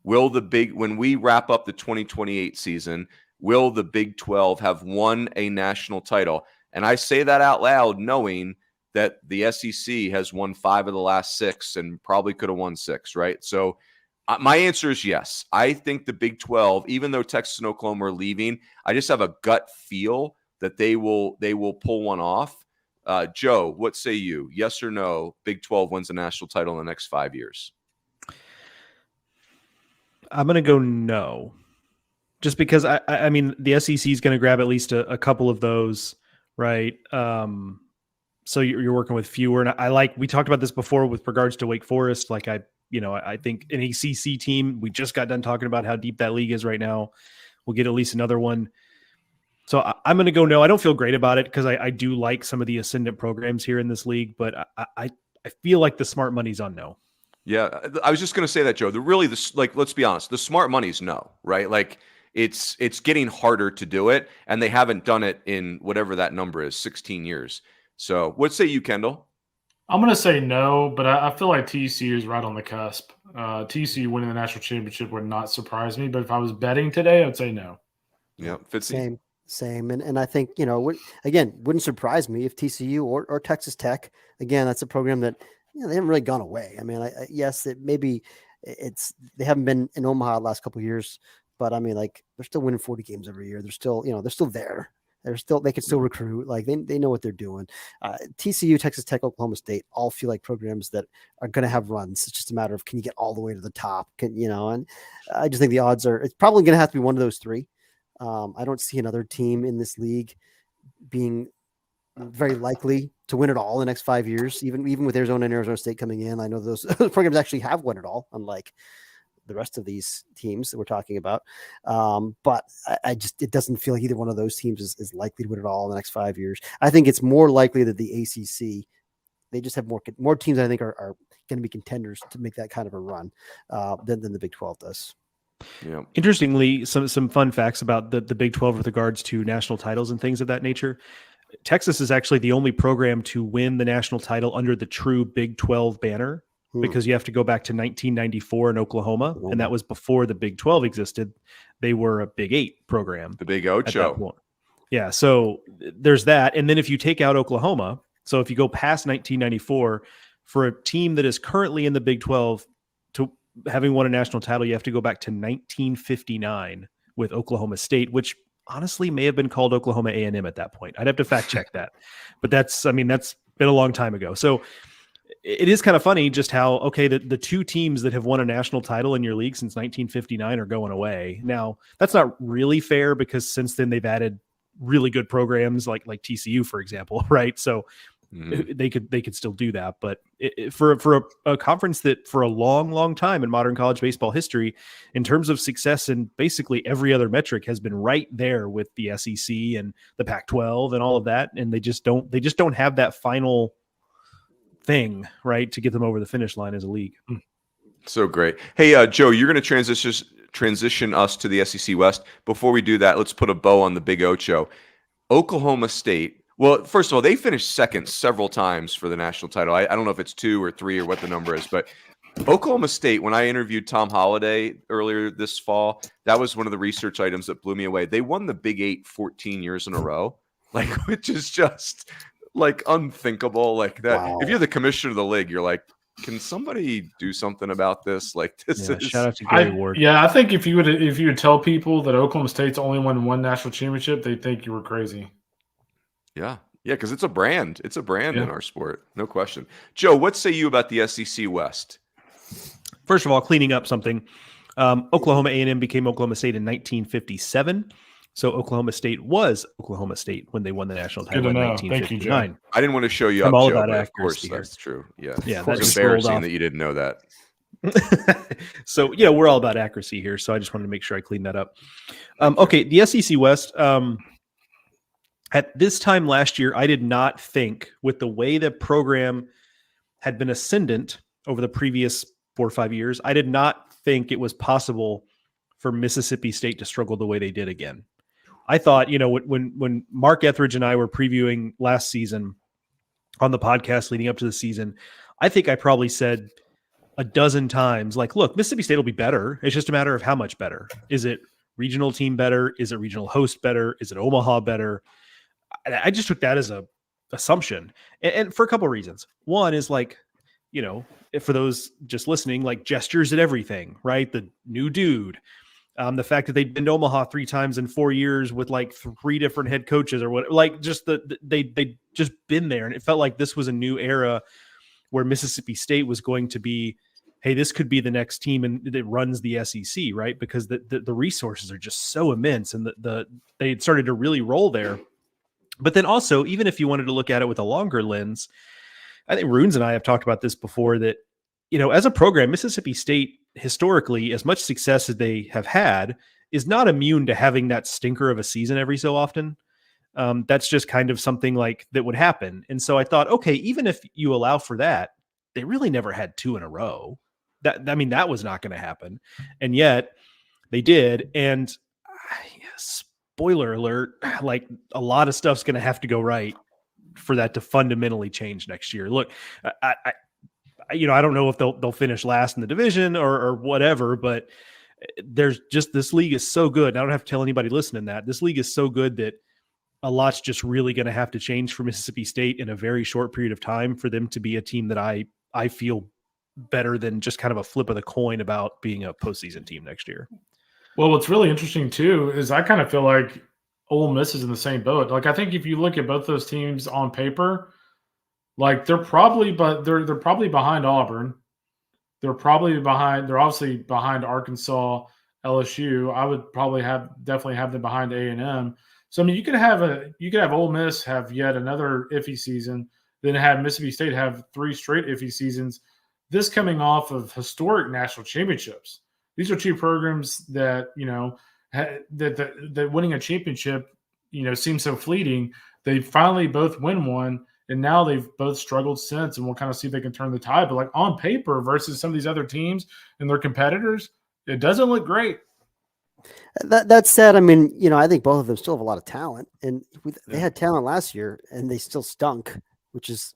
When we wrap up the 2028 season, will the Big 12 have won a national title? And I say that out loud, knowing that the SEC has won 5 of the last 6 and probably could have won 6, right? So my answer is yes. I think the Big 12, even though Texas and Oklahoma are leaving, I just have a gut feel that they will pull one off. Joe, what say you? Yes or no? Big 12 wins a national title in the next 5 years. I'm going to go no, just because I mean the SEC is going to grab at least a couple of those, right? So you're working with fewer, and we talked about this before with regards to Wake Forest. Like I think an ACC team, we just got done talking about how deep that league is right now. We'll get at least another one. So I'm going to go no. I don't feel great about it because I do like some of the ascendant programs here in this league, but I feel like the smart money's on no. Yeah, I was just going to say that, Joe. Let's be honest, the smart money's no, right? Like it's getting harder to do it, and they haven't done it in whatever that number is, 16 years. So what say you, Kendall? I'm going to say no, but I feel like TCU is right on the cusp. TCU winning the national championship would not surprise me, but if I was betting today, I'd say no. Yeah, Fitzy. Same. And I think, again, wouldn't surprise me if TCU or Texas Tech, again, that's a program that, they haven't really gone away. I mean, yes, they haven't been in Omaha the last couple of years, but I mean, like they're still winning 40 games every year. They're still, they're still there. They can still recruit. Like they know what they're doing. TCU, Texas Tech, Oklahoma State all feel like programs that are going to have runs. It's just a matter of, can you get all the way to the top? And I just think the odds are, it's probably going to have to be one of those 3. I don't see another team in this league being very likely to win it all in the next 5 years, even with Arizona and Arizona State coming in. I know those programs actually have won it all, unlike the rest of these teams that we're talking about. But I just, it doesn't feel like either one of those teams is likely to win it all in the next 5 years. I think it's more likely that the ACC, they just have more teams I think are going to be contenders to make that kind of a run than the Big 12 does. Yeah. Interestingly, some fun facts about the Big 12 with regards to national titles and things of that nature. Texas is actually the only program to win the national title under the true Big 12 banner, because you have to go back to 1994 in Oklahoma, and that was before the Big 12 existed. They were a Big 8 program. The Big Ocho. Yeah, so there's that. And then if you take out Oklahoma, so if you go past 1994, for a team that is currently in the Big 12 to having won a national title, you have to go back to 1959 with Oklahoma State, which honestly may have been called Oklahoma A&M at that point. I'd have to fact check that, but that's been a long time ago. So it is kind of funny just how, okay, the two teams that have won a national title in your league since 1959 are going away. Now, that's not really fair, because since then they've added really good programs like TCU, for example, right? So they could still do that. But for a conference that for a long, long time in modern college baseball history, in terms of success in basically every other metric, has been right there with the SEC and the Pac-12 and all of that. And they just don't have that final thing, right, to get them over the finish line as a league. So great. Hey, Joe, you're going to transition us to the SEC West. Before we do that, let's put a bow on the Big Ocho. Oklahoma State. Well, first of all, they finished second several times for the national title. I don't know if it's 2 or 3 or what the number is, but Oklahoma State, when I interviewed Tom Holliday earlier this fall, that was one of the research items that blew me away. They won the Big 8 14 years in a row, which is just unthinkable. Like that. Wow. If you're the commissioner of the league, you're like, can somebody do something about this? Shout out to Gary Ward. Yeah, I think if you would tell people that Oklahoma State's only won one national championship, they'd think you were crazy. Yeah, because it's a brand. It's a brand in our sport, no question. Joe, what say you about the SEC West? First of all, cleaning up something. Oklahoma A&M became Oklahoma State in 1957. So Oklahoma State was Oklahoma State when they won the national title in 1959. Thank you, Joe. I didn't want to show you up, all Joe, about but of course here. That's true. Yeah, that's embarrassing that you didn't know that. So, we're all about accuracy here. So I just wanted to make sure I cleaned that up. Okay, the SEC West. At this time last year, I did not think, with the way the program had been ascendant over the previous 4 or 5 years, I did not think it was possible for Mississippi State to struggle the way they did again. I thought, when Mark Etheridge and I were previewing last season on the podcast leading up to the season, I think I probably said a dozen times, look, Mississippi State will be better. It's just a matter of how much better. Is it regional team better? Is it regional host better? Is it Omaha better? I just took that as a assumption, and for a couple of reasons. One is for those just listening, gestures at everything, right? The new dude, the fact that they'd been to Omaha 3 times in 4 years with 3 different head coaches or what, they just been there. And it felt like this was a new era where Mississippi State was going to be, hey, this could be the next team and that runs the SEC, right? Because the resources are just so immense, and they had started to really roll there. But then also, even if you wanted to look at it with a longer lens, I think Runes and I have talked about this before, that, as a program, Mississippi State, historically, as much success as they have had, is not immune to having that stinker of a season every so often. That's just kind of something that would happen. And so I thought, okay, even if you allow for that, they really never had 2 in a row. That was not going to happen. And yet they did. And spoiler alert, a lot of stuff's going to have to go right for that to fundamentally change next year. Look, I don't know if they'll finish last in the division or whatever, but there's just, this league is so good. I don't have to tell anybody listening that this league is so good that a lot's just really going to have to change for Mississippi State in a very short period of time for them to be a team that I feel better than just kind of a flip of the coin about being a postseason team next year. Well, what's really interesting too is I kind of feel like Ole Miss is in the same boat. I think if you look at both those teams on paper, they're probably behind Auburn. They're obviously behind Arkansas, LSU. I would probably definitely have them behind A&M. So I mean, you could have Ole Miss have yet another iffy season, then have Mississippi State have 3 straight iffy seasons. This coming off of historic national championships. These are 2 programs that that winning a championship seems so fleeting. They finally both win one, and now they've both struggled since, and we'll kind of see if they can turn the tide. But like on paper versus some of these other teams and their competitors, it doesn't look great. That said, I mean, I think both of them still have a lot of talent, and they had talent last year, and they still stunk, which is,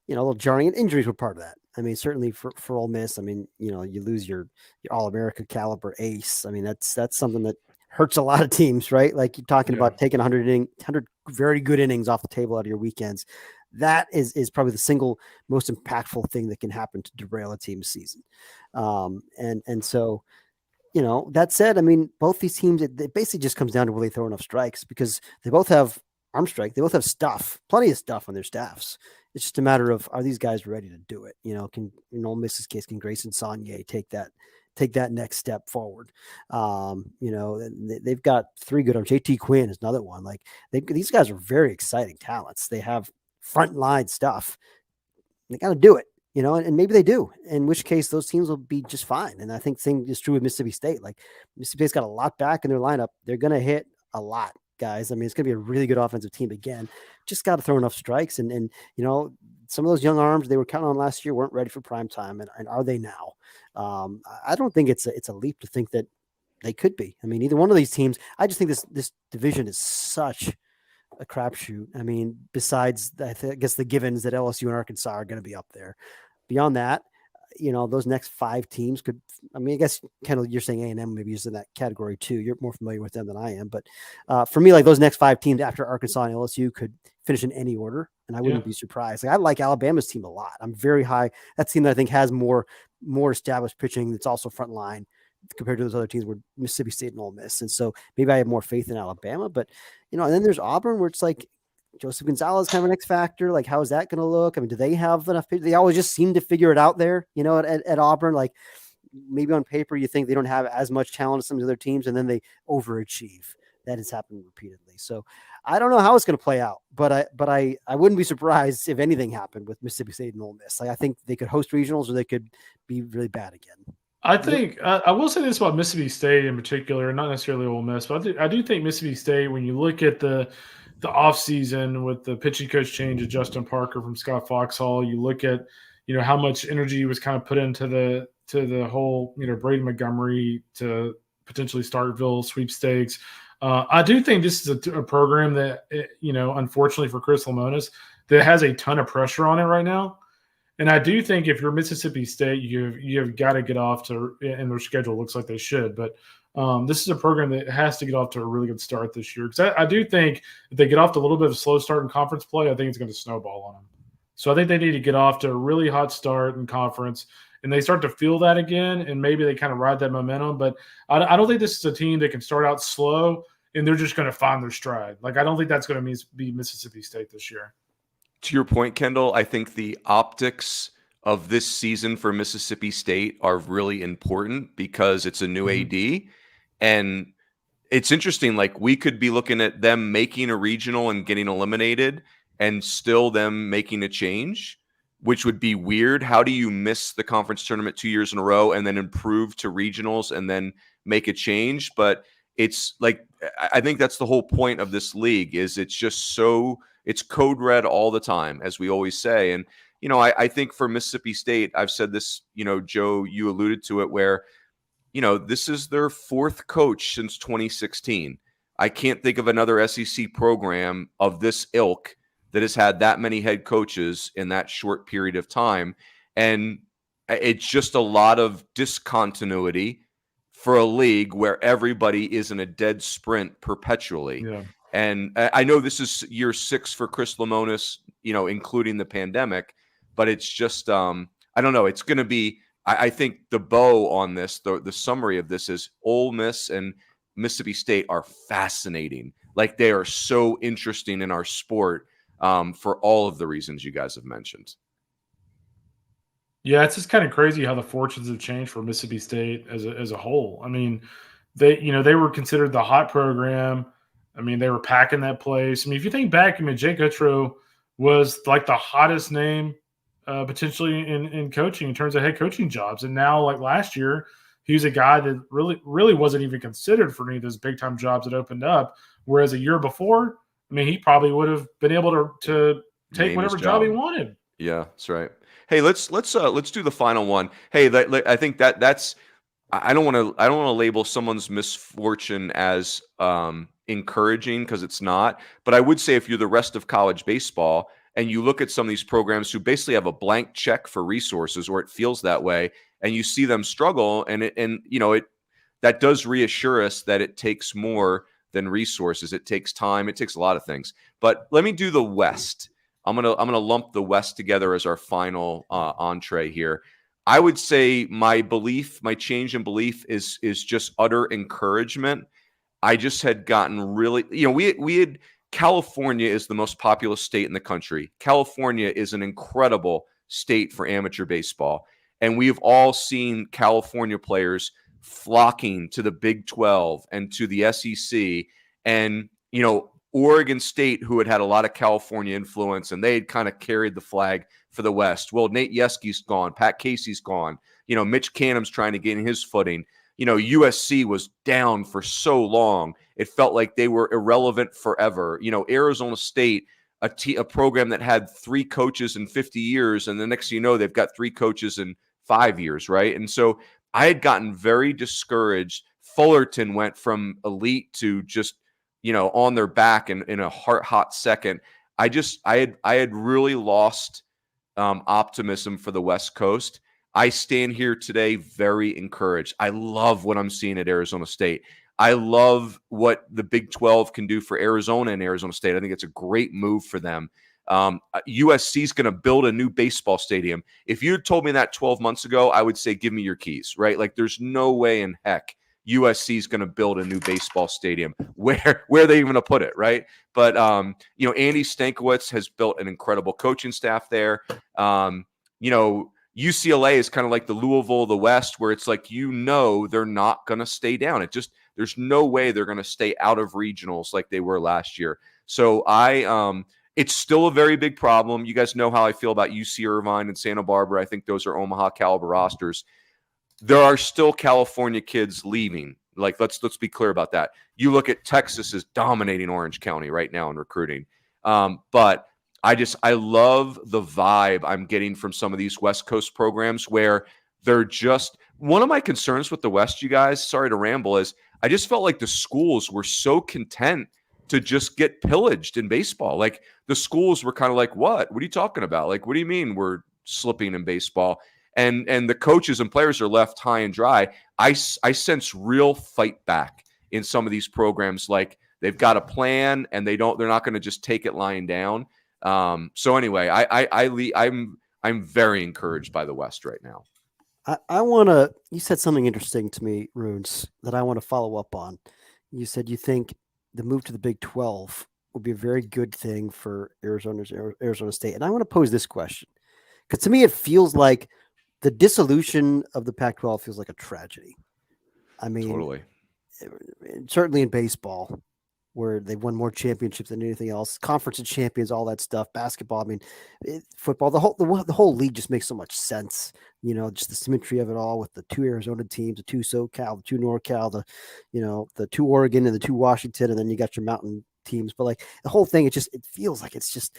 a little jarring. And injuries were part of that. I mean, certainly for Ole Miss, I mean, you lose your All-America caliber ace. I mean, that's something that hurts a lot of teams, right? Like you're talking about taking 100 very good innings off the table out of your weekends. That is probably the single most impactful thing that can happen to derail a team's season. And so, that said, I mean, both these teams, it basically just comes down to will they throw enough strikes, because they both have arm strike. They both have plenty of stuff on their staffs. It's just a matter of, are these guys ready to do it? Can, in Ole Miss's case, can Grayson Saunier take that next step forward? They've got 3 good arms. JT Quinn is another one. Like these guys are very exciting talents. They have front line stuff. They got to do it. And maybe they do, in which case those teams will be just fine. And I think the same is true with Mississippi State. Like Mississippi State's got a lot back in their lineup. They're going to hit a lot, guys. I mean, it's going to be a really good offensive team again. Just got to throw enough strikes. And some of those young arms they were counting on last year weren't ready for prime time. And are they now? I don't think it's a leap to think that they could be. I mean, either one of these teams, I just think this division is such a crapshoot. I mean, besides, I guess the givens that LSU and Arkansas are going to be up there. Beyond that, those next 5 teams could. I mean, I guess Kendall, you're saying A&M maybe is in that category too. You're more familiar with them than I am, but for me, like those next 5 teams after Arkansas and LSU could finish in any order, and I wouldn't be surprised. Like I like Alabama's team a lot. I'm very high. That team that I think has more established pitching. That's also front line compared to those other teams where Mississippi State and Ole Miss. And so maybe I have more faith in Alabama, but and then there's Auburn where it's like Joseph Gonzalez kind of an X factor. Like, how is that going to look? I mean, do they have enough? They always just seem to figure it out there, at Auburn. Like maybe on paper, you think they don't have as much talent as some of the other teams, and then they overachieve. That has happened repeatedly. So I don't know how it's going to play out, but I wouldn't be surprised if anything happened with Mississippi State and Ole Miss. Like I think they could host regionals, or they could be really bad again. I think I will say this about Mississippi State in particular, not necessarily Ole Miss, but I do think Mississippi State, when you look at the offseason with the pitching coach change of Justin Parker from Scott Foxhall, you look at how much energy was kind of put into the whole Brady Montgomery to potentially Starkville sweepstakes. I do think this is a program that unfortunately for Chris Lemonis, that has a ton of pressure on it right now. And I do think if you're Mississippi State, you've got to get off to, and their schedule looks like they should, but this is a program that has to get off to a really good start this year. Because I do think if they get off to a little bit of a slow start in conference play, I think it's going to snowball on them. So I think they need to get off to a really hot start in conference, and they start to feel that again, and maybe they kind of ride that momentum. But I don't think this is a team that can start out slow and they're just going to find their stride. Like, I don't think that's going to be Mississippi State this year. To your point, Kendall, I think the optics of this season for Mississippi State are really important because it's a new AD. And it's interesting, like we could be looking at them making a regional and getting eliminated and still them making a change, which would be weird. How do you miss the conference tournament 2 years in a row and then improve to regionals and then make a change? But it's like, I think that's the whole point of this league is it's just so, it's code red all the time, as we always say. And, I think for Mississippi State, I've said this, Joe, you alluded to it where, this is their 4th coach since 2016. I can't think of another SEC program of this ilk that has had that many head coaches in that short period of time. And it's just a lot of discontinuity for a league where everybody is in a dead sprint perpetually. Yeah. And I know this is year 6 for Chris Lemonis, including the pandemic, but it's just, I don't know. It's going to be, I think the bow on this, the summary of this is Ole Miss and Mississippi State are fascinating. Like they are so interesting in our sport for all of the reasons you guys have mentioned. Yeah, it's just kind of crazy how the fortunes have changed for Mississippi State as a whole. I mean, they were considered the hot program I mean, they were packing that place. I mean, if you think back, I mean, Jake Gautreau was like the hottest name potentially in coaching in terms of head coaching jobs. And now, like last year, he was a guy that really wasn't even considered for any of those big time jobs that opened up. Whereas a year before, I mean, he probably would have been able to take whatever job he wanted. Yeah, that's right. Hey, let's do the final one. Hey, I think that's I don't want to label someone's misfortune as encouraging, because it's not. But I would say if you're the rest of college baseball and you look at some of these programs who basically have a blank check for resources, or it feels that way, and you see them struggle, and that does reassure us that it takes more than resources. It takes time. It takes a lot of things. But let me do the West. I'm gonna lump the West together as our final entree here. I would say my change in belief is just utter encouragement. I just had gotten really, we had California is the most populous state in the country. California is an incredible state for amateur baseball, and we've all seen California players flocking to the Big 12 and to the SEC, and Oregon State, who had a lot of California influence, and they had kind of carried the flag for the West. Well, Nate Yeske's gone. Pat Casey's gone. Mitch Canham's trying to gain his footing. USC was down for so long. It felt like they were irrelevant forever. Arizona State, a program that had 3 coaches in 50 years, and the next thing you know, they've got 3 coaches in 5 years, right? And so I had gotten very discouraged. Fullerton went from elite to just on their back in a hot second. I had really lost optimism for the West Coast. I stand here today very encouraged. I love what I'm seeing at Arizona State. I love what the Big 12 can do for Arizona and Arizona State. I think it's a great move for them. USC is going to build a new baseball stadium. If you had told me that 12 months ago, I would say, give me your keys, right? Like, there's no way in heck USC is going to build a new baseball stadium. Where are they even going to put it, right? But Andy Stankiewicz has built an incredible coaching staff there. UCLA is kind of like the Louisville of the West, where it's like they're not going to stay down. There's no way they're going to stay out of regionals like they were last year. So it's still a very big problem. You guys know how I feel about UC Irvine and Santa Barbara. I think those are Omaha caliber rosters. There are still California kids leaving. Like, let's be clear about that. You look at Texas is dominating Orange County right now in recruiting. But I love the vibe I'm getting from some of these West Coast programs, where they're just, one of my concerns with the West, you guys, sorry to ramble, is I just felt like the schools were so content to just get pillaged in baseball. Like, the schools were kind of like, what are you talking about? Like, what do you mean we're slipping in baseball? And the coaches and players are left high and dry. I sense real fight back in some of these programs. Like, they've got a plan, and they're not going to just take it lying down. So anyway, I'm very encouraged by the West right now. You said something interesting to me, Runes, that I want to follow up on. You said you think the move to the Big 12 would be a very good thing for Arizona State. And I want to pose this question, because to me, it feels like the dissolution of the Pac-12 feels like a tragedy. I mean, totally. Certainly in baseball, where they've won more championships than anything else, conference of champions, all that stuff, basketball. I mean, football, the whole league just makes so much sense. Just the symmetry of it all, with the 2 Arizona teams, the 2 SoCal, the 2 NorCal, the 2 Oregon and the 2 Washington, and then you got your mountain teams. But like, the whole thing, it feels like it's just,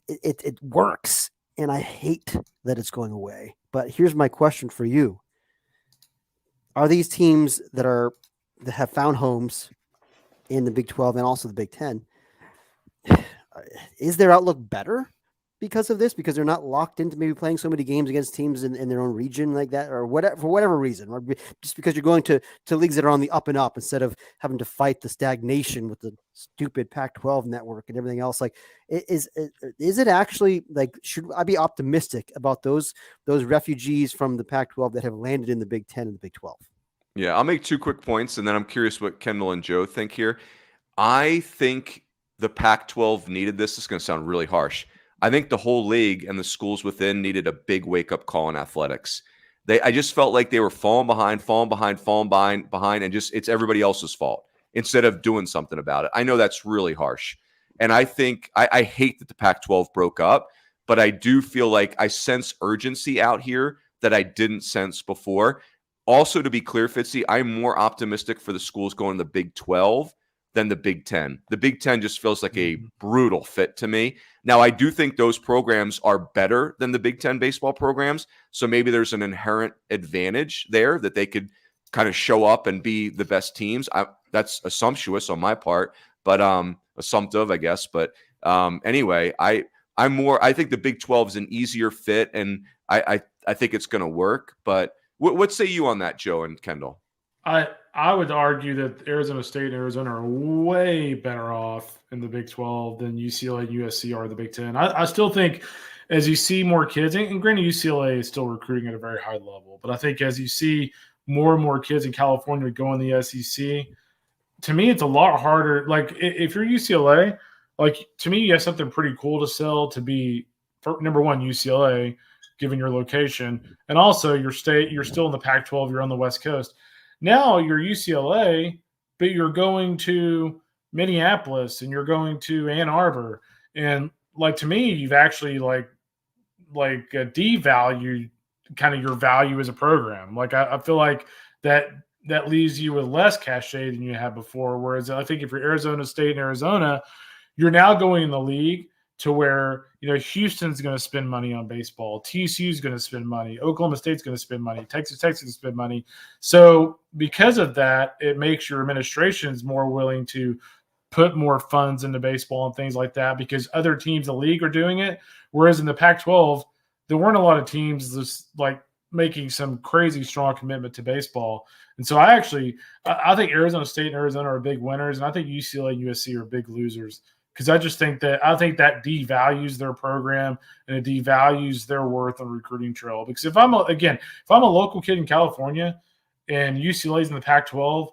it works. And I hate that it's going away. But here's my question for you. Are these teams that have found homes in the Big 12 and also the Big 10, is their outlook better because of this? Because they're not locked into maybe playing so many games against teams in their own region like that, or whatever, for whatever reason, or just because you're going to leagues that are on the up and up instead of having to fight the stagnation with the stupid Pac-12 network and everything else. Like, is it actually, like, should I be optimistic about those refugees from the Pac-12 that have landed in the Big 10 and the Big 12? Yeah, I'll make 2 quick points, and then I'm curious what Kendall and Joe think here. I think the Pac-12 needed this. This is going to sound really harsh. I think the whole league and the schools within needed a big wake-up call in athletics. I just felt like they were falling behind, and just it's everybody else's fault. instead of doing something about it. I know that's really harsh. And I think I hate that the Pac-12 broke up, but I do feel like I sense urgency out here that I didn't sense before. Also, to be clear, Fitzy, I'm more optimistic for the schools going to the Big 12 than the Big 10. The Big 10 just feels like a brutal fit to me. Now, I do think those programs are better than the Big 10 baseball programs, so maybe there's an inherent advantage there that they could kind of show up and be the best teams. That's assumptuous on my part, but assumptive, I guess. But anyway, I think the Big 12 is an easier fit, and I think it's going to work. But what say you on that, Joe and Kendall? I would argue that Arizona State and Arizona are way better off in the Big 12 than UCLA and USC are in the Big 10. I still think as you see more kids, and granted UCLA is still recruiting at a very high level, but I think as you see more and more kids in California go in the SEC, to me it's a lot harder. Like if you're UCLA, like to me you have something pretty cool to sell to be, number one, UCLA, given your location, and also you're still in the Pac-12, you're on the West Coast. Now you're UCLA, but you're going to Minneapolis and you're going to Ann Arbor. And like, to me, you've actually like devalued kind of your value as a program. Like I feel like that leaves you with less cachet than you had before. Whereas I think if you're Arizona State and Arizona, you're now going in the league to where, Houston's going to spend money on baseball. TCU's going to spend money. Oklahoma State's going to spend money. Texas is going to spend money. So because of that, it makes your administrations more willing to put more funds into baseball and things like that because other teams in the league are doing it. Whereas in the Pac-12, there weren't a lot of teams just like making some crazy strong commitment to baseball. And so I think Arizona State and Arizona are big winners, and I think UCLA and USC are big losers. Because I think that devalues their program and it devalues their worth on recruiting trail. Because if I'm a local kid in California and UCLA's in the Pac-12,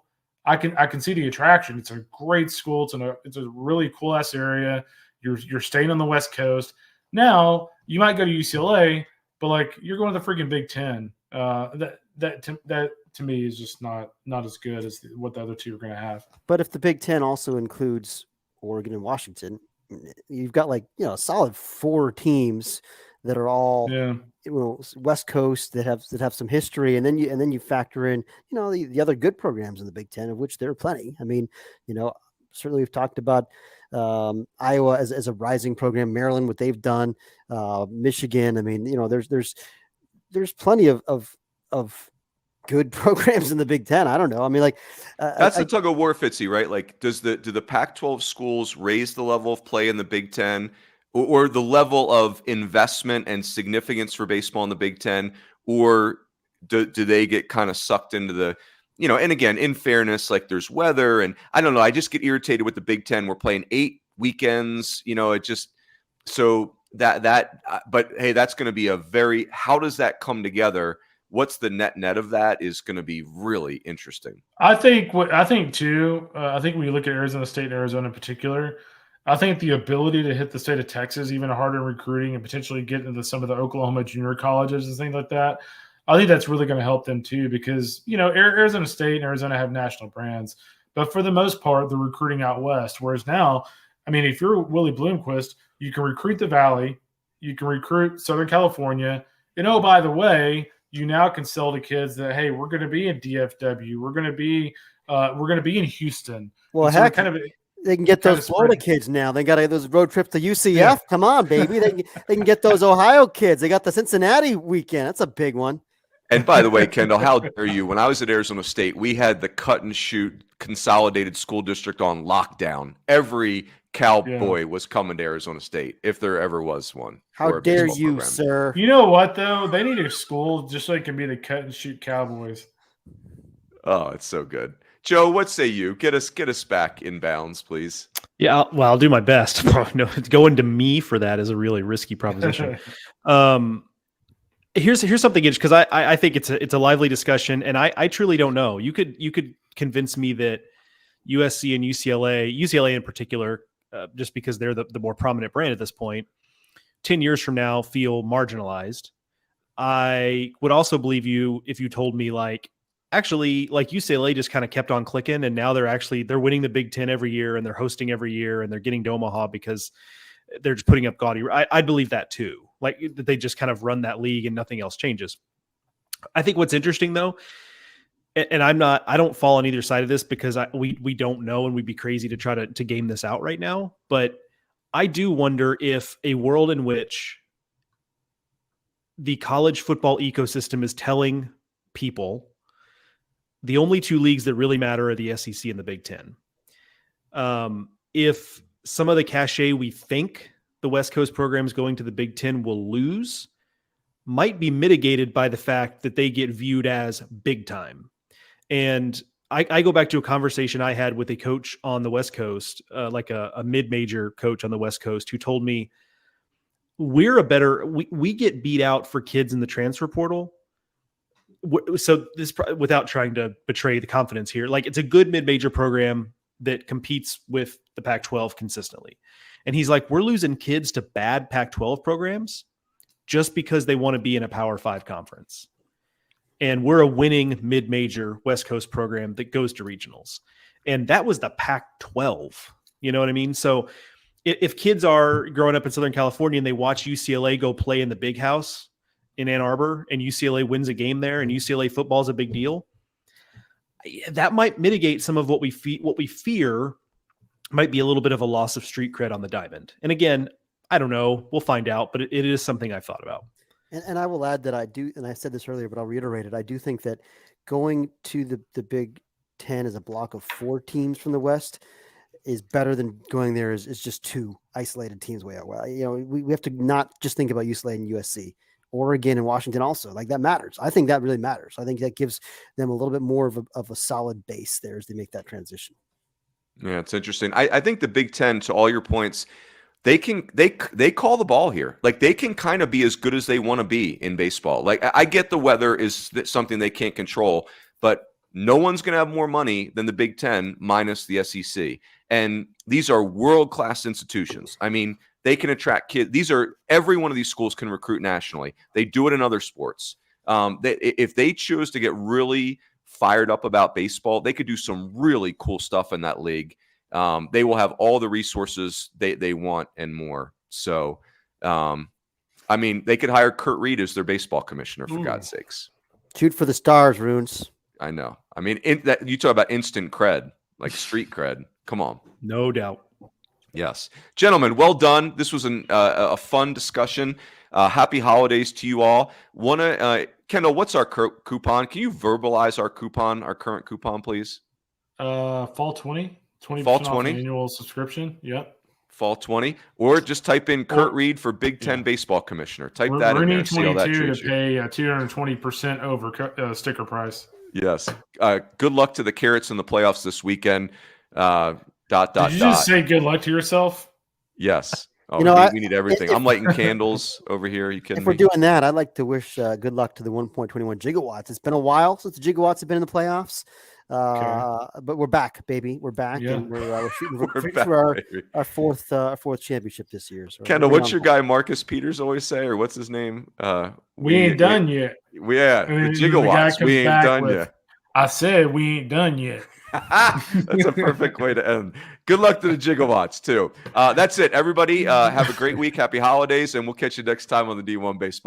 I can see the attraction. It's a great school. It's a really cool ass area. You're staying on the West Coast. Now you might go to UCLA, but like you're going to the freaking Big 10. That to me is just not as good as what the other two are going to have. But if the Big 10 also includes Oregon and Washington, you've got a solid 4 teams that are all West Coast that have some history, and then you factor in the other good programs in the Big 10, of which there are plenty. I mean, certainly we've talked about Iowa as a rising program, Maryland, what they've done, Michigan. I mean, there's plenty of good programs in the Big 10. I don't know. I mean, that's the tug of war, Fitzy, right? Like, do the Pac-12 schools raise the level of play in the Big 10, or the level of investment and significance for baseball in the Big 10, or do they get kind of sucked into the, and again, in fairness, like there's weather, and I don't know. I just get irritated with the Big 10. We're playing 8 weekends, it just so but hey, that's going to be how does that come together? What's the net of that is going to be really interesting. I think when you look at Arizona State and Arizona in particular, I think the ability to hit the state of Texas even harder in recruiting and potentially get into some of the Oklahoma junior colleges and things like that, I think that's really going to help them too because, Arizona State and Arizona have national brands, but for the most part, they're recruiting out west. Whereas now, I mean, if you're Willie Bloomquist, you can recruit the Valley, you can recruit Southern California, and oh, by the way, you now can sell to kids that, hey, we're going to be in DFW. We're going to be in Houston. Well, so heck, they can get those Florida kids now. They got those road trips to UCF. Yeah. Come on, baby. They can get those Ohio kids. They got the Cincinnati weekend. That's a big one. And by the way, Kendall, how dare you? When I was at Arizona State, we had the cut and shoot consolidated school district on lockdown. Every cowboy was coming to Arizona State, if there ever was one. How dare you, program. Sir? You know what, though? They need a school just so they can be the cut and shoot Cowboys. Oh, it's so good. Joe, what say you? Get us back in bounds, please. Yeah, I'll do my best. No, going to me for that is a really risky proposition. Here's something interesting because I think it's a lively discussion, and I truly don't know. You could convince me that USC and UCLA in particular, just because they're the more prominent brand at this point, 10 years from now feel marginalized. I would also believe you if you told me like actually, like UCLA just kind of kept on clicking, and now they're winning the Big Ten every year, and they're hosting every year, and they're getting to Omaha because they're just putting up gaudy. I believe that too. Like they just kind of run that league and nothing else changes. I think what's interesting though, and I don't fall on either side of this because we don't know, and we'd be crazy to try to game this out right now. But I do wonder if a world in which the college football ecosystem is telling people the only two leagues that really matter are the SEC and the Big Ten. If some of the cachet we think the West Coast programs going to the Big Ten will lose might be mitigated by the fact that they get viewed as big time. And I go back to a conversation I had with a coach on the West Coast, like a mid-major coach on the West Coast, who told me we get beat out for kids in the transfer portal. So this, without trying to betray the confidence here, like it's a good mid-major program that competes with the Pac-12 consistently. And he's like, we're losing kids to bad Pac-12 programs just because they want to be in a Power 5 conference. And we're a winning mid-major West Coast program that goes to regionals. And that was the Pac-12. You know what I mean? So if kids are growing up in Southern California and they watch UCLA go play in the big house in Ann Arbor and UCLA wins a game there and UCLA football is a big deal, that might mitigate some of what we fear might be a little bit of a loss of street cred on the diamond. And again, I don't know. We'll find out, but it is something I've thought about. And I will add that I do, and I said this earlier, but I'll reiterate it. I do think that going to the Big Ten as a block of 4 teams from the West is better than going there as just 2 isolated teams way out. Well, you know, we have to not just think about UCLA and USC, Oregon and Washington also. Like that matters. I think that really matters. I think that gives them a little bit more of a solid base there as they make that transition. Yeah, it's interesting. I think the Big Ten, to all your points, they call the ball here. Like they can kind of be as good as they want to be in baseball. Like I get the weather is something they can't control, but no one's going to have more money than the Big Ten minus the SEC. And these are world-class institutions. I mean, they can attract kids. Every one of these schools can recruit nationally. They do it in other sports. If they choose to get really fired up about baseball, they could do some really cool stuff in that league. They will have all the resources they want and more. So, I mean, they could hire Kurt Reed as their baseball commissioner, for God's sakes. Shoot for the stars, Runes. I know. I mean, you talk about instant cred, like street cred. Come on. No doubt. Yes. Gentlemen, well done. This was a fun discussion. Happy holidays to you all. Kendall, what's our coupon? Can you verbalize our current coupon, please? Fall 20 Fall 20 annual subscription. Yep. Fall 20, or just type in Kurt Reed for Big Ten baseball commissioner. Type that in there. See how that treats you. To pay 220% over sticker price. Yes. Good luck to the Carrots in the playoffs this weekend. Did you just say good luck to yourself? Yes. Oh, we need everything. I'm lighting candles over here. You kidding me? If we're doing that, I'd like to wish good luck to the 1.21 gigawatts. It's been a while since the gigawatts have been in the playoffs. But we're back, baby. We're back, and we're shooting for our fourth championship this year. So Kendall, what's your guy Marcus Peters always say, or what's his name? We ain't done yet. The gigawatts. We ain't done yet. I said we ain't done yet. That's a perfect way to end. Good luck to the gigawatts too. That's it, everybody. Have a great week. Happy holidays, and we'll catch you next time on the D1 Baseball.